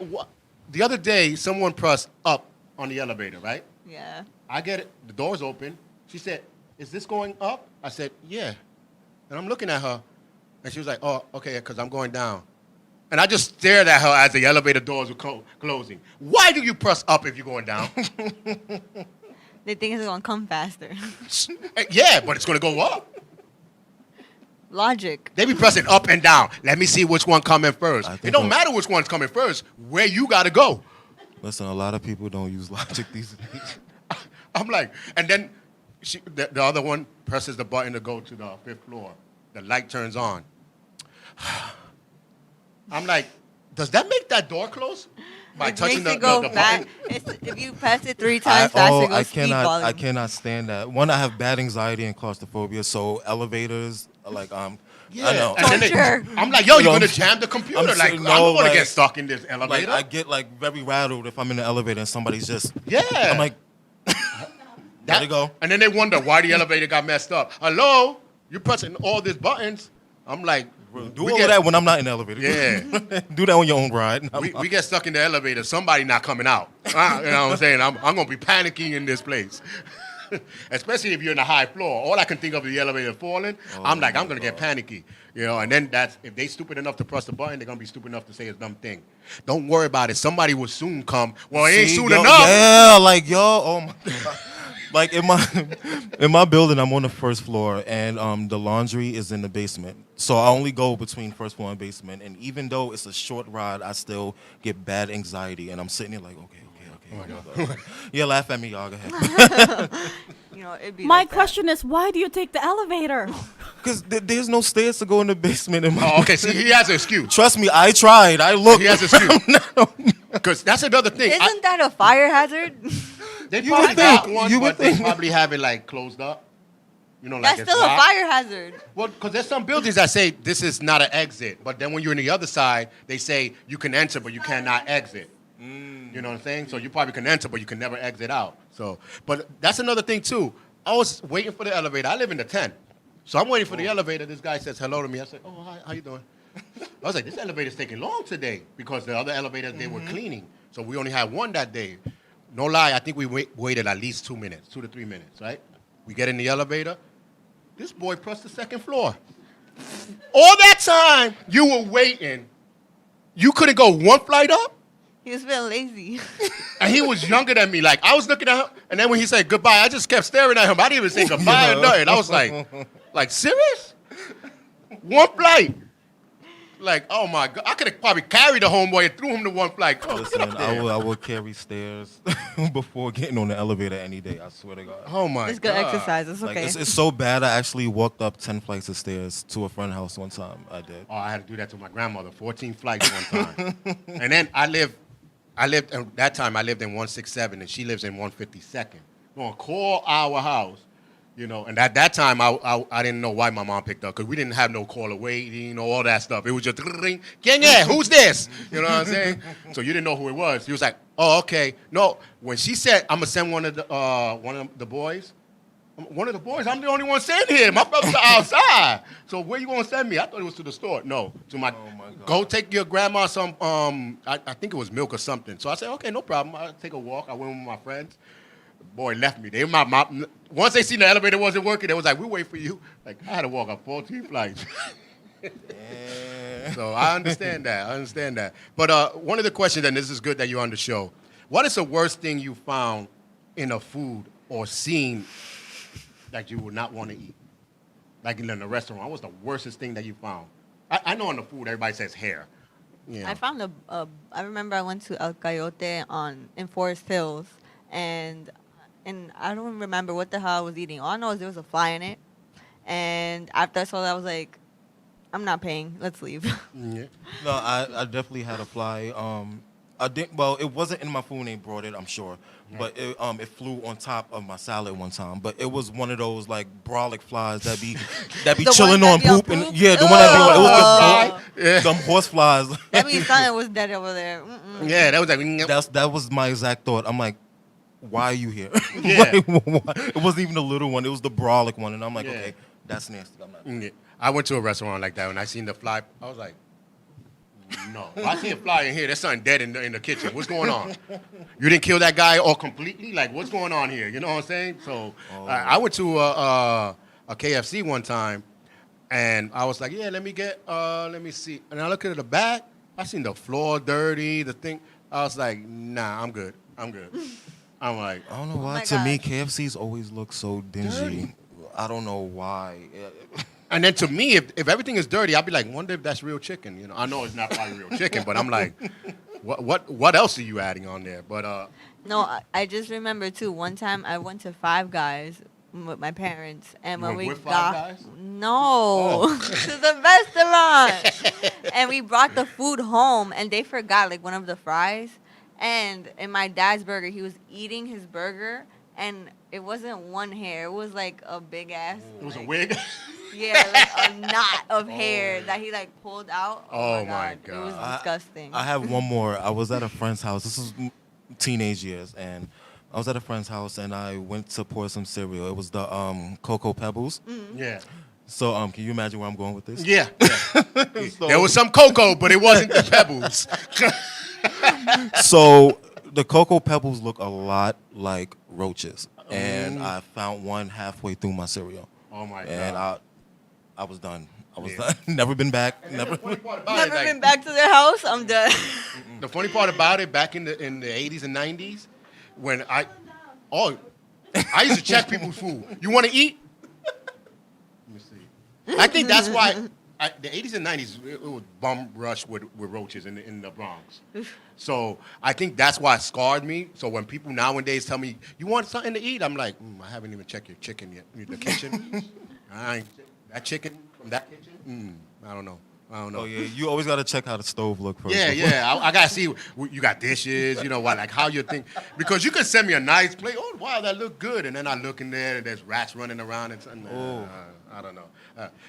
The other day, someone pressed up on the elevator, right? Yeah. I get it. The door's open. She said, "Is this going up?" I said, "Yeah." And I'm looking at her, and she was like, "Oh, okay, because I'm going down." And I just stared at her as the elevator doors were closing. Why do you press up if you're going down? They think it's gonna come faster. Yeah, but it's going to go up. Logic. They be pressing up and down. Let me see which one coming first. I It think don't matter which one's coming first. Where you got to go. Listen, a lot of people don't use logic these days. I'm like, and then the other one presses the button to go to the 5th floor. The light turns on. I'm like, does that make that door close? By It touching makes the it go button? if you press it 3 times faster, it goes speed volume. I cannot stand that. One, I have bad anxiety and claustrophobia, so elevators are like Yeah. I know. And then Torture. I'm like, yo, You you're know, going to jam the computer. I'm Like, saying, I'm no, not going to like- get stuck in this Like elevator. I get like very rattled if I'm in the elevator and somebody's just Yeah. I'm like gotta go. And then they wonder why the elevator got messed up. Hello? You're pressing all these buttons. I'm like, Do all of that when I'm not in the elevator. Yeah. Do that on your own ride. we get stuck in the elevator. Somebody not coming out. You know what I'm saying? I'm going to be panicking in this place. Especially if you're in a high floor. All I can think of is the elevator falling. I'm like, I'm going to get panicky. And then if they stupid enough to press the button, they're going to be stupid enough to say a dumb thing. Don't worry about it. Somebody will soon come. Well, it ain't See, soon yo, enough. Yeah, like yo, oh my God. Like in my building, I'm on the 1st floor, and the laundry is in the basement. So I only go between 1st floor and basement. And even though it's a short ride, I still get bad anxiety, and I'm sitting there like, okay. Oh my God. Yeah, laugh at me, y'all. Go ahead. It'd be My like that. question is, why do you take the elevator? Because there's no stairs to go in the basement. Oh, okay. See, he has an excuse. Trust me, I tried. I looked. He has an excuse. Because that's another thing. Isn't that a fire hazard? They You probably would got think. one, You would but they think. probably have it like closed up. Like That's it's still a locked. fire hazard. Well, because there's some buildings that say this is not an exit, but then when you're on the other side, they say you can enter, but you cannot exit. You know what I'm saying? So you probably can enter, but you can never exit out. So, but that's another thing too. I was waiting for the elevator. I live in the 10, so I'm waiting for the elevator. This guy says hello to me. I said, "Oh, hi, how you doing?" I was like, "This elevator's taking long today because the other elevators they were cleaning, so we only had one that day." No lie, I think we waited at least 2 minutes, 2 to 3 minutes, right? We get in the elevator. This boy pressed the 2nd floor. All that time you were waiting, you couldn't go one flight up? He was feeling lazy. And he was younger than me. Like, I was looking at him, and then when he said goodbye, I just kept staring at him. I didn't even say goodbye or nothing. I was like, serious? One flight? Like, oh my God. I could have probably carried the homeboy and threw him to one flight. Oh, Listen, get up there. I will carry stairs before getting on the elevator any day. I swear to God. Oh my It's good God. exercise. It's Like okay. it's so bad. I actually walked up 10 flights of stairs to a friend's house one time. I did. Oh, I had to do that to my grandmother. 14 flights one time. And then I lived, at that time I lived in 167 and she lives in 152nd. Going to call our house, and at that time I didn't know why my mom picked up because we didn't have no caller waiting, all that stuff. It was just ring, yeah, who's this? You know what I'm saying? So you didn't know who it was. He was like, oh, okay. No, when she said, I'm going to send one of the boys, I'm the only one sitting here. My brothers are outside. So where you going to send me? I thought it was to the store. No, to my, God. go take your grandma some, I think it was milk or something. So I said, okay, no problem. I'll take a walk. I went with my friends. Boy left me. They once they seen the elevator wasn't working, they was like, "We wait for you." Like I had to walk up 14 flights. So I understand that. But one of the questions, and this is good that you're on the show. What is the worst thing you found in a food or seen that you would not want to eat? Like in a restaurant, what's the worstest thing that you found? I know on the food everybody says hair. Yeah. I found I remember I went to El Coyote in Forest Hills, and I don't remember what the hell I was eating. All I know is there was a fly in it, and after I saw that, I was like, I'm not paying. Let's leave. Yeah. No, I definitely had a fly. I didn't. Well, it wasn't in my food when they brought it, I'm sure, but it flew on top of my salad one time. But it was one of those like brolic flies that be The chilling ones on that be on poop, and poop? yeah, the one that be like, it Oh. was them horse flies. That means something was dead over there. Mm-mm. Yeah, that was like. That was my exact thought. I'm like, why are you here? Yeah. Like, why? It wasn't even the little one. It was the brolic one, and I'm like, Yeah. okay, that's nasty. I'm not. Yeah. I went to a restaurant like that, and I seen the fly. I was like, no. I see a fly in here. There's something dead in the kitchen. What's going on? You didn't kill that guy all completely? Like, what's going on here? You know what I'm saying? So I went to a KFC one time, and I was like, yeah, let me see. And I look at the back. I seen the floor dirty, the thing. I was like, nah, I'm good. I'm like, I don't know why. my To me, gosh. KFCs always look so dingy. Dirty. I don't know why. and then to me, if everything is dirty, I'll be like, wonder if that's real chicken. You know, I know it's not probably real chicken, but I'm like, what else are you adding on there? But No, I just remember too. One time I went to Five Guys with my parents, and You when went we with Five got Guys? no to the restaurant, and we brought the food home, and they forgot like one of the fries, and in my dad's burger, he was eating his burger, and it wasn't one hair; it was like a big ass. it was a like- wig. Yeah, like a knot of hair that he like pulled out. Oh, my my It was God. disgusting. I have one more. I was at a friend's house. This was teenage years, and I was at a friend's house, and I went to pour some cereal. It was the Cocoa Pebbles. Yeah. So can you imagine where I'm going with this? Yeah. There was some cocoa, but it wasn't the pebbles. So the Cocoa Pebbles look a lot like roaches, and I found one halfway through my cereal, Oh my and God. I was done. I was Yeah. done. Never been back. And then Never. the funny part about Never it, like, been back to their house. I'm done. The funny part about it, back in the 80s and 90s, when I used to check people's food. You want to eat? Let me see. I think that's why the 80s and 90s it was bum rush with roaches in the Bronx. So I think that's why it scarred me. So when people nowadays tell me you want something to eat, I'm like, I haven't even checked your chicken yet. The kitchen, that chicken from that kitchen. I don't know. Oh yeah, you always gotta check how the stove look first. Yeah, before- yeah. I gotta see you got dishes. You know what? Like how you think because you can send me a nice plate. Oh wow, that look good. And then I look in there and there's rats running around and something. I don't know.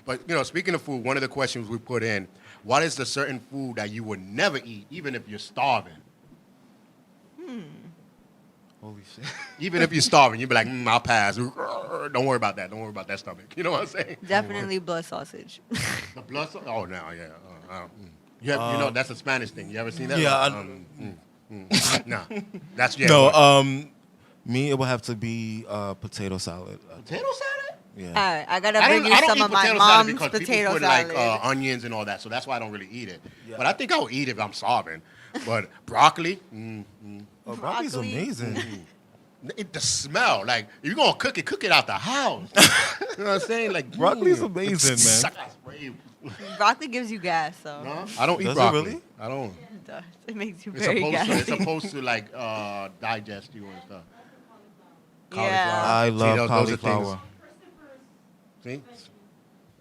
But you know, speaking of food, one of the questions we put in: what is the certain food that you would never eat, even if you're starving? Holy shit. Even if you're starving, you'd be like, I'll pass. Don't worry about that. Don't worry about that stomach. You know what I'm saying? Definitely blood sausage. The blood. Oh no, yeah. You know that's a Spanish thing. You ever seen that? Yeah, No, that's yeah. No, what? me it would have to be potato salad. Potato salad? Yeah. All right, I gotta I bring don't you eat some of my potato salad mom's because potato people put salad. like onions and all that, so that's why I don't really eat it. Yeah. But I think I'll eat it if I'm starving. But broccoli, Oh, broccoli's Broccoli. amazing. the smell, like if you're gonna cook it out the house. You know what I'm saying? Like Broccoli's amazing, man. Suck, I spray. Broccoli gives you gas, so No, I don't eat Does it broccoli. really? I don't. it does. It makes you It's very it's gassy. supposed to like digest you and stuff. Yeah. I See, love those are things- cauliflower. See?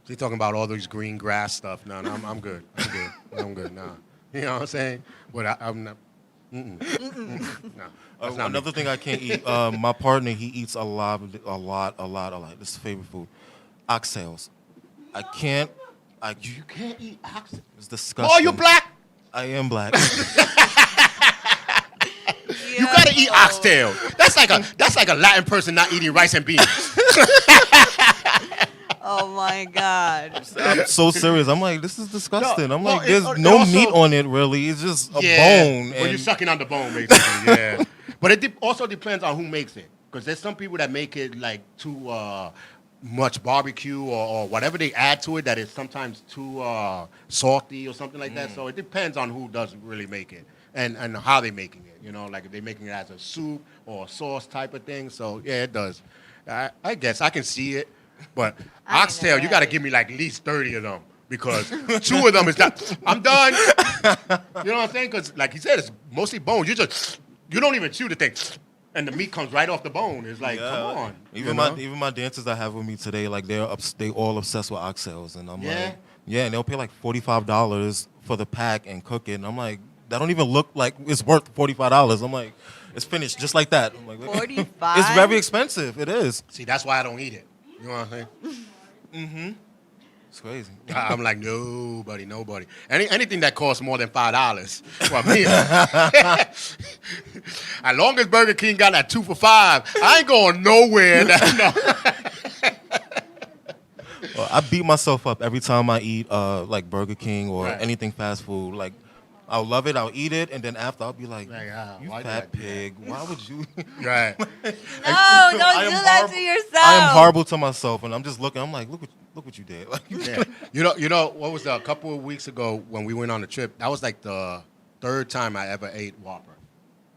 She's talking about all those green grass stuff. No, I'm good. I'm good. Nah. You know what I'm saying? But I'm not. No. That's not me. Another thing I can't eat. My partner, he eats a lot. This is his favorite food. Oxtails. I can't. You can't eat oxtail. It's disgusting. Oh, you black? I am black. You gotta eat oxtail. That's like a Latin person not eating rice and beans. Oh my God. I'm so serious. I'm like, this is disgusting. No, I'm well, like, there's it no also- meat on it really. It's just a bone. Well, And you're sucking on the bone, basically. Yeah. But it also depends on who makes it. Because there's some people that make it like too much barbecue or whatever they add to it that is sometimes too salty or something like that. So it depends on who does really make it and how they're making it. You know, like if they're making it as a soup or a sauce type of thing. So yeah, it does. I guess I can see it. But I ain't oxtail, never you got to had it. give me like at least 30 of them. Because 2 of them is not, I'm done. You know what I'm saying? Because like he said, it's mostly bones. You don't even chew the thing. and the meat comes right off the bone. It's like, come on. Even my dancers I have with me today, like they all obsessed with oxtails, and I'm like, yeah, and they'll pay like $45 for the pack and cook it, and I'm like, that don't even look like it's worth $45. I'm like, it's finished just like that. I'm like, 45. It's very expensive. It is. See, that's why I don't eat it. You know what I'm saying? Mm-hmm. It's crazy. I'm like, nobody. Anything that costs more than $5. Well, me. As long as Burger King got that 2 for $5, I ain't going nowhere. Well, I beat myself up every time I eat like Burger King or Right. anything fast food. Like, I'll love it, I'll eat it, and then after I'll be like, you why fat did I do pig, why would you? Right. No, don't do that to yourself. I am horrible to myself, and I'm just looking. I'm like, look what you did. Like, Yeah. You know what was a couple of weeks ago when we went on the trip? That was like the 3rd time I ever ate Whopper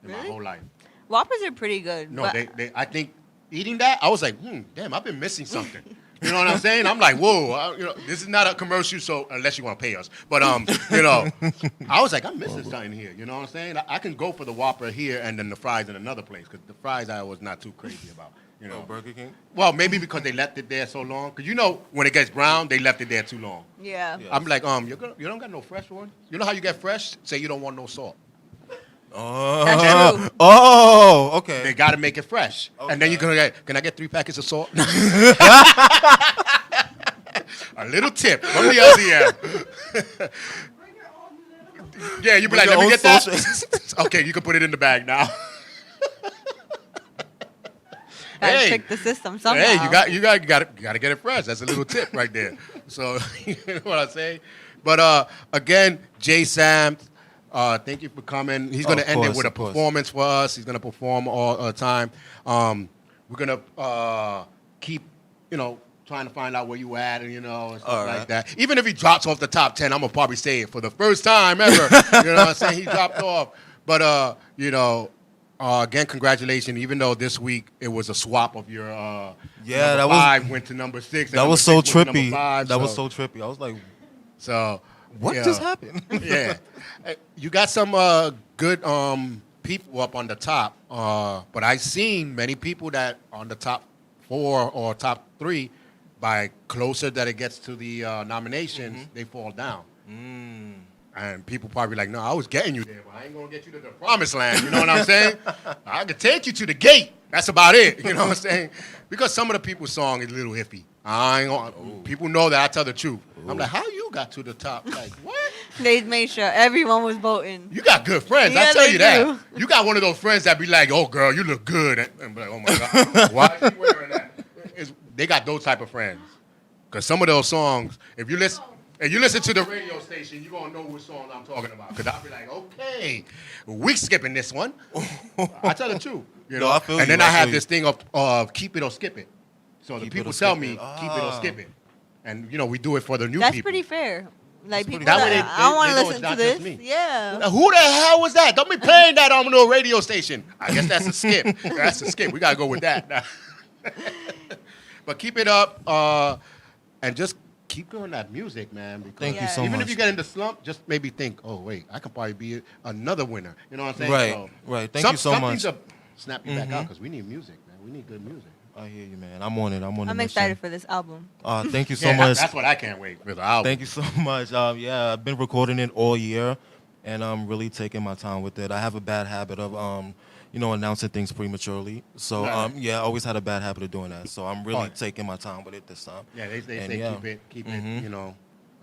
in my Really? whole life. Whoppers are pretty good. No, but I think eating that, I was like, damn, I've been missing something. You know what I'm saying? I'm like, whoa, this is not a commercial, so unless you want to pay us. But, I was like, I'm missing something here. You know what I'm saying? I can go for the Whopper here and then the fries in another place because the fries I was not too crazy about. You know, Burger King? Well, maybe because they left it there so long. Because when it gets brown, they left it there too long. yeah. Yeah. I'm like, you don't got no fresh one? You know how you get fresh? Say you don't want no salt. That's true. Oh, okay. They got to make it fresh. And then you're going to get, can I get 3 packets of salt? A little tip from the LDM. Yeah, you be like, let me get that. Okay, you can put it in the bag now. Gotta Hey. trick the system somehow. Hey, you got to get it fresh. That's a little tip right there. So, you know what I say? But again, Jae Sam, thank you for coming. He's going to end it with a performance for us. He's going to perform all the time. We're going to keep, trying to find out where you at and, and stuff like that. Even if he drops off the top 10, I'm going to probably say it for the first time ever. You know what I'm saying? He dropped off. But, again, congratulations. Even though this week it was a swap of your number 5 went to number 6. That was so trippy. That was so trippy. I was like, so what just happened? Yeah. You got some good people up on the top. But I've seen many people that on the top 4 or top 3, by closer that it gets to the nominations, they fall down. And people probably like, no, I was getting you there, but I ain't going to get you to the promised land. You know what I'm saying? I could take you to the gate. That's about it. You know what I'm saying? Because some of the people's song is a little iffy. People know that I tell the truth. I'm like, how you got to the top? Like, what? They made sure everyone was voting. You got good friends. Yeah, I tell they you that. do. You got one of those friends that be like, oh, girl, you look good. And be like, oh, my God. Why is she wearing that? They got those type of friends. Because some of those songs, if you listen to the radio station, you're going to know which song I'm talking about. Because I'll be like, okay, we skipping this one. I tell the truth. No, I feel and you, then I I have feel this thing of keep it or skip it. So the Keep it people or tell skip me, it. keep it or skip it. And, we do it for the new That's people. pretty fair. Like, people That way that, I don't want they to know listen it's to not this. just me. Yeah. Now, who the hell was that? Don't be playing that on no radio station. I guess that's a skip. That's a skip. We got to go with that now. But keep it up and just keep doing that music, man. Because Thank you so even much. if you get in the slump, just maybe think, oh, wait, I could probably be another winner. You know what I'm saying? Right, right. Thank you so some much. things snap you back out because we need music, man. We need good music. I hear you, man. I'm on it. I'm excited for this album. Thank you so Yeah, much. That's what I can't wait for the album. Thank you so much. Yeah, I've been recording it all year, and I'm really taking my time with it. I have a bad habit of, announcing things prematurely. So, Right. I always had a bad habit of doing that. So I'm really taking my time with it this time. Yeah, they And say keep it,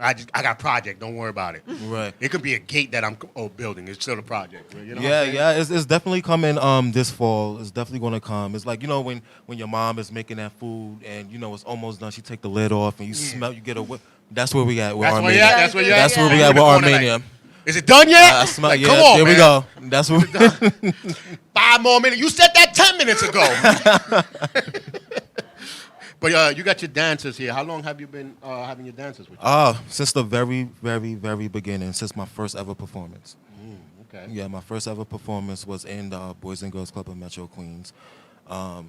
I got a project. Don't worry about it. Right. It could be a gate that I'm building. It's still a project. You know what I'm Yeah, saying? yeah, it's definitely coming this fall. It's definitely going to come. It's like, when your mom is making that food and, it's almost done, she take the lid off and you smell, you get a whip. That's where we at with That's where Armenia. you at. That's where you at. That's where we Yeah. at with In the corner, Armenia. like, is it done yet? I smell, Like, yeah, come on, there man. we go. That's what 5 more minutes. You said that 10 minutes ago. But you got your dancers here. How long have you been having your dancers with you? Since the very, very, very beginning, since my first ever performance. Okay. Yeah, my first ever performance was in the Boys and Girls Club of Metro Queens.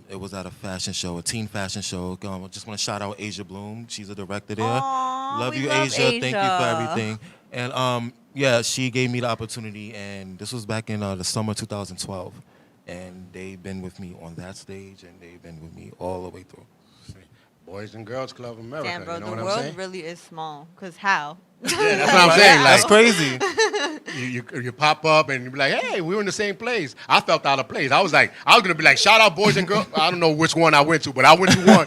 It was at a fashion show, a teen fashion show. I just want to shout out Asia Bloom. She's a director there. Aw, love we you, love Asia. Thank you for Asia. everything. And she gave me the opportunity, and this was back in the summer 2012. and they've been with me on that stage, and they've been with me all the way through. Boys and Girls Club of America. Damn, bro, you know the what I'm world saying? really is small. Cause how? Yeah, that's what I'm saying. That's Like, crazy. you pop up and you be like, hey, we were in the same place. I felt out of place. I was gonna be like, shout out Boys and Girls. I don't know which one I went to, but I went to one.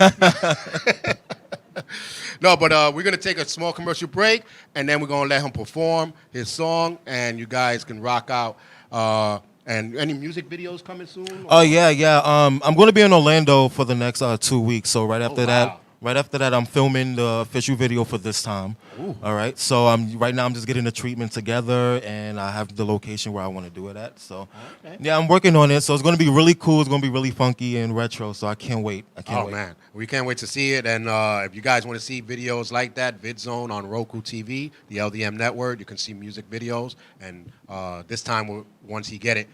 No, but we're gonna take a small commercial break, and then we're gonna let him perform his song, and you guys can rock out. And any music videos coming soon? Oh yeah. I'm going to be in Orlando for the next 2 weeks. So right after wow. that, I'm filming the official video for this time. Ooh. All right. So right now I'm just getting the treatment together, and I have the location where I want to do it at. So Okay. yeah, I'm working on it. So it's going to be really cool. It's going to be really funky and retro. So I can't wait. Oh man, we can't wait to see it. And if you guys want to see videos like that, VidZone on Roku TV, the LDM network, you can see music videos. And this time, once he get it,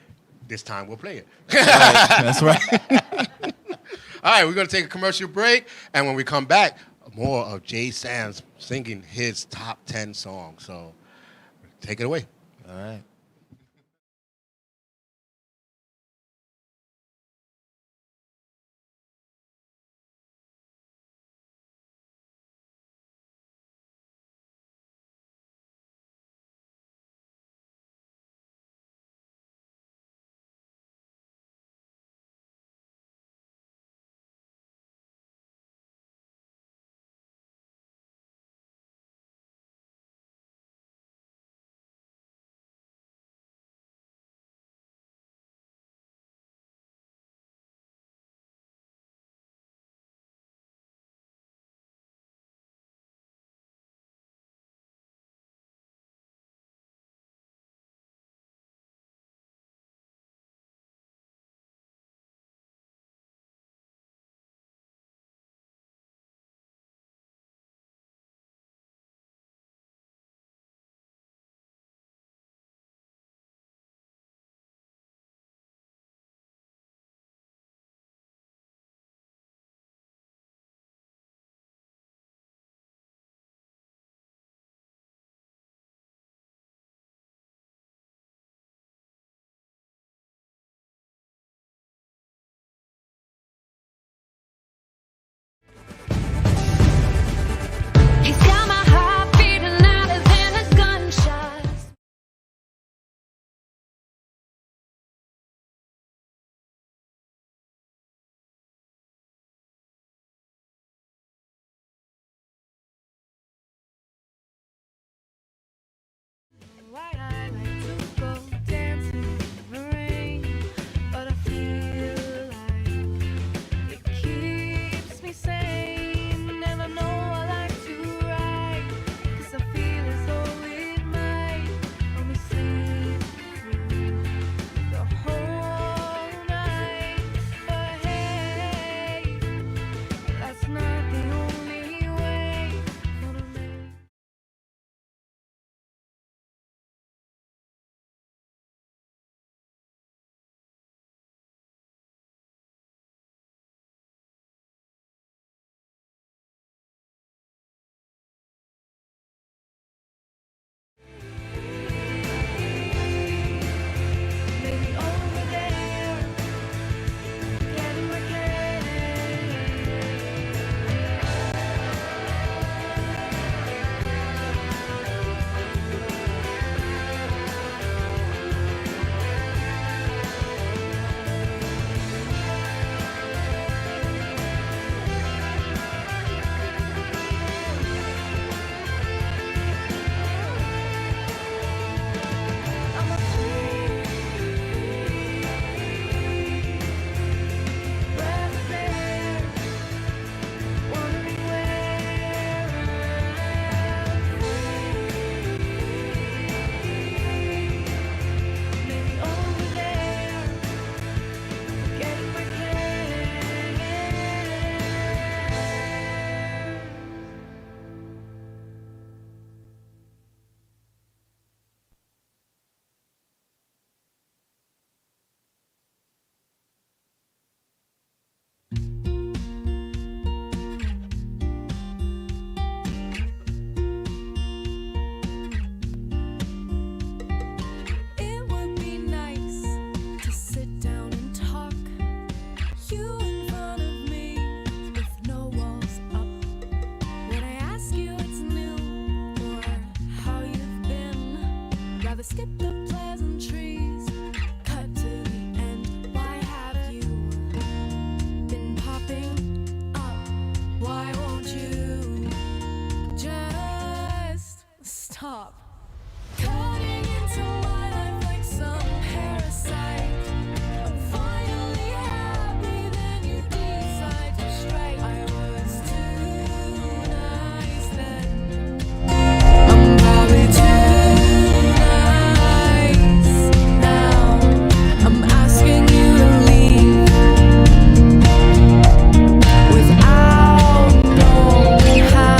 this time we'll play it. That's right. All right, we're gonna take a commercial break, and when we come back, more of Jae Sam singing his top 10 songs. So take it away. All right. Rather skip the pleasantries. Cut to the end. Why have you been popping up? Why won't you just stop? Cutting into my life like some parasite. I'm finally happy, then you decide to strike. I was too nice then. I'm probably too nice now. I'm asking you to leave without knowing how.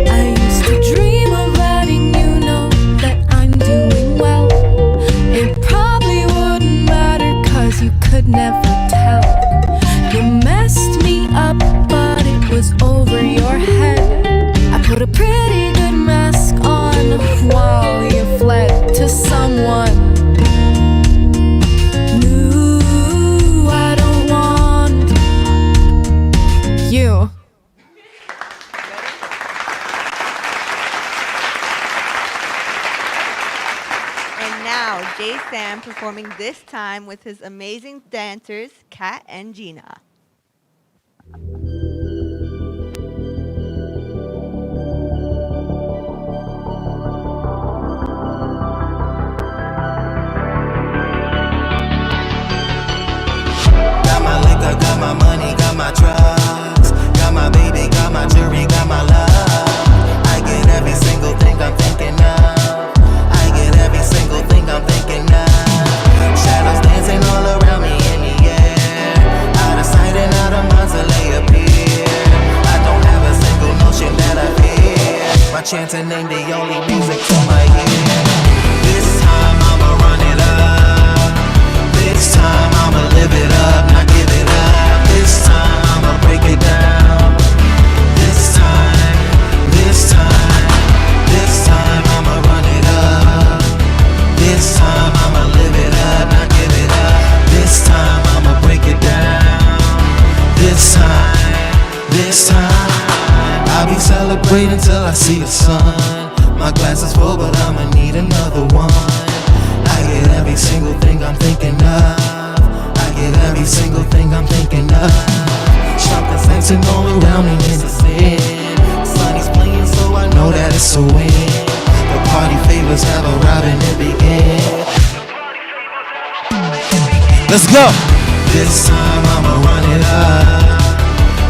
I used to dream of letting you know that I'm doing well. It probably wouldn't matter 'cause you could never tell. You messed me up, but it was over your head. I put a pretty good mask on while you fled to someone new. I don't want you. And now, Jae Sam performing this time with his amazing dancers, Kat and Gina. Got my liquor, got my money, got my drugs. Got my baby, got my jewelry, got my love. I get every single thing I'm thinking of. I get every single thing I'm thinking of. Shadows dancing all around me in the air. Out of sight and out of mind till they appear. I don't have a single notion that I fear. My chanting ain't the only music to my ear. This time I'ma run it up. This time I'ma live it up, not give it up. This time I'ma break it down. This time, this time, this time I'ma run it up. This time I'ma live it up, not give it up. This time I'ma break it down. This time, I'll be celebrating till I see the sun. My glass is full, but I'ma need another one. I get every single thing I'm thinking of. I get every single thing I'm thinking of. Something's dancing all around me, it's a sin. The sun is playing, so I know that it's a win. The party favors have arrived and it began. Let's go. This time I'ma run it up.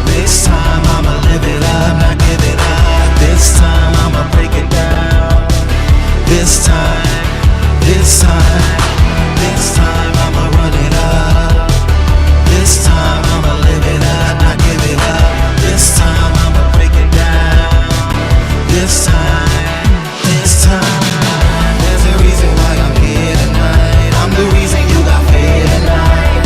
This time I'ma live it up, not give it up. This time I'ma break it down. This time, this time, this time I'ma run it up. This time I'ma live it up, not give it up. This time I'ma break it down. This time, this time. There's a reason why I'm here tonight. I'm the reason you got fed tonight.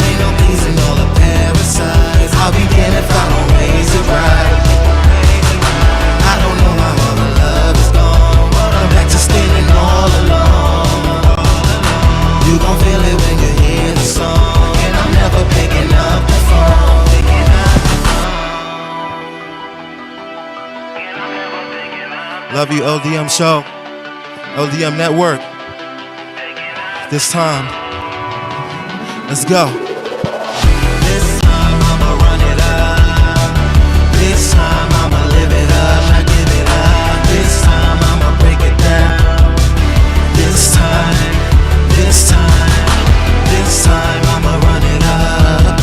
Ain't no pleasing all the parasites. I'll begin if I don't raise it right. I don't know how all the love is gone, but I'm back to standing all alone. You gon' feel it when you hear the song, and I'm never picking up the phone. Picking up the phone. Love you, LDM Show, LDM Network. This time, let's go. This time I'ma run it up. This time I'ma live it up, not give it up. This time I'ma break it down. This time, this time, this time I'ma run it up.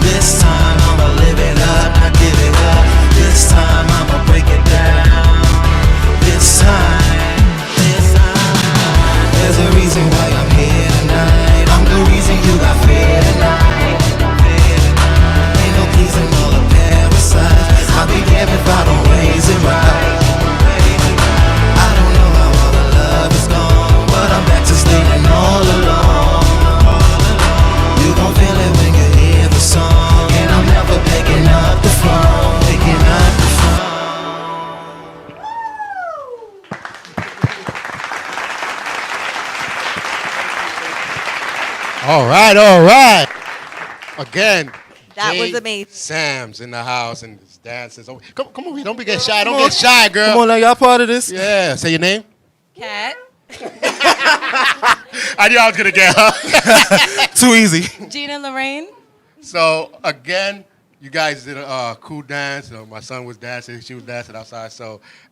This time I'ma live it up, not give it up. This time I'ma break it down. This time, this time. There's a reason why I'm here tonight. I'm the reason you got fed tonight. Ain't no pleasing all the parasites. I'll be damned if I don't raise it right. I don't know how all the love is gone, but I'm back to standing all alone. You gon' feel it when you hear the song, and I'm never picking up the phone. Picking up the phone. All right, all right. Again, That was Jae amazing. Sam's in the house and his dances. Oh, come over here. Don't be getting shy. Don't get shy, girl. Come on now, y'all part of this? Yeah. Say your name. Cat. I knew I was gonna get her. Too easy. Gina Lorraine. So again, you guys did a cool dance. My son was dancing. She was dancing outside.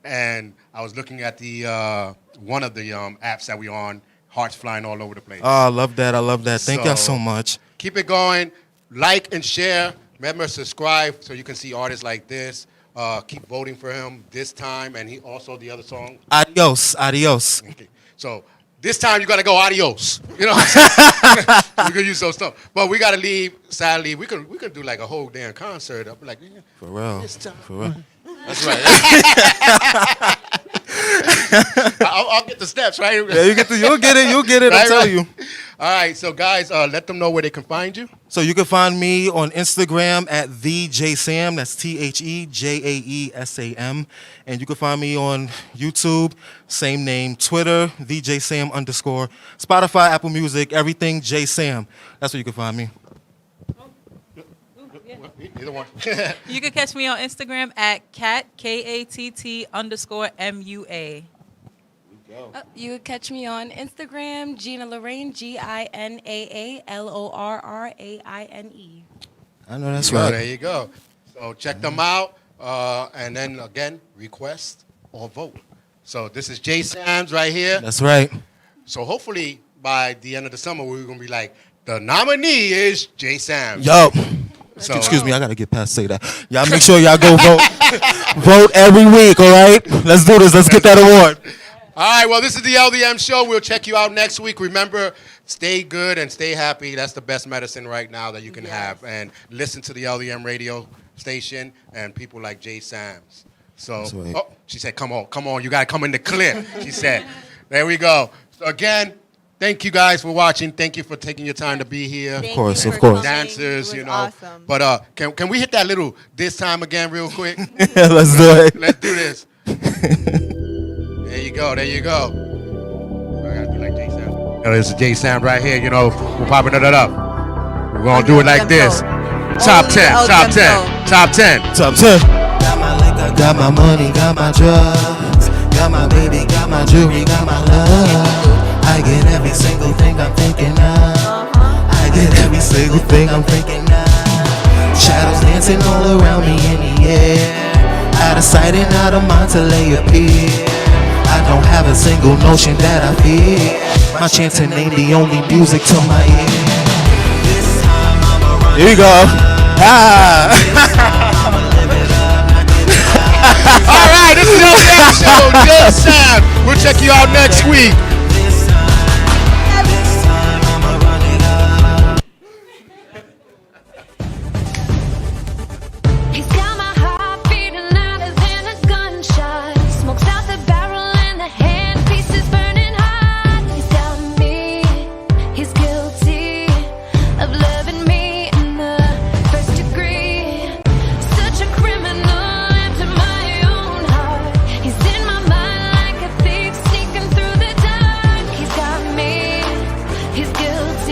And I was looking at the one of the apps that we on. Hearts flying all over the place. Oh, I love that. I love that. Thank y'all so much. Keep it going. Like and share. Remember, subscribe so you can see artists like this. Keep voting for him this time. And he also the other song. Adios. Adios. Okay. So this time you gotta go adios. You know what I'm saying? We could use those stuff. But we gotta leave, sadly. We could do like a whole damn concert. I'll be like, yeah, For real. this time. For real. That's right. I'll get the steps, right? Yeah, you'll get it. You'll get it. Right, I'm telling right. you. All right, so guys, let them know where they can find you. So you can find me on Instagram at the Jae Sam. That's TheJaesam. And you can find me on YouTube, same name, Twitter, the Jae Sam _ Spotify, Apple Music, everything Jae Sam. That's where you can find me. Either one. You can catch me on Instagram at cat KATT_MUA. You would catch me on Instagram, Gina Lorraine, GINAALORRAINE. I know that's Well, right. there you go. So check them out, and then again, request or vote. So this is Jae Sam's right here. That's right. So hopefully by the end of the summer, we're gonna be like, the nominee is Jae Sam. Yo. So, Excuse me, I gotta get past say that. Y'all make sure y'all go vote. Vote every week, all right? Let's do this. Let's get that award. All right, well, this is the LDM Show. We'll check you out next week. Remember, stay good and stay happy. That's the best medicine right now that you can have. And listen to the LDM radio station and people like Jae Sam's. So, right. oh, she said, come on. You got to come in the clip, she said. There we go. So, again, thank you guys for watching. Thank you for taking your time to be here. Thank course, you of for course. coming. Dancers, It you was know. Awesome. But can we hit that little this time again real quick? Let's do it. Let's do this. There you go. I gotta do like Jae Sam. This is Jae Sam right here. You know, we're popping it up. We're gonna do it like this. Top 10. Top 10. Got my liquor, got my money, got my drugs, got my baby, got my jewelry, got my love. I get every single thing I'm thinking of. I get every single thing I'm thinking of. Shadows dancing all around me in the air. Out of sight and out of mind till they appear. I don't have a single notion that I fear. My chanting ain't the only music to my ear. This time I'ma run. Here you go. Ah. All right, this is the LDM Show. Jae Sam. We'll check you out next week.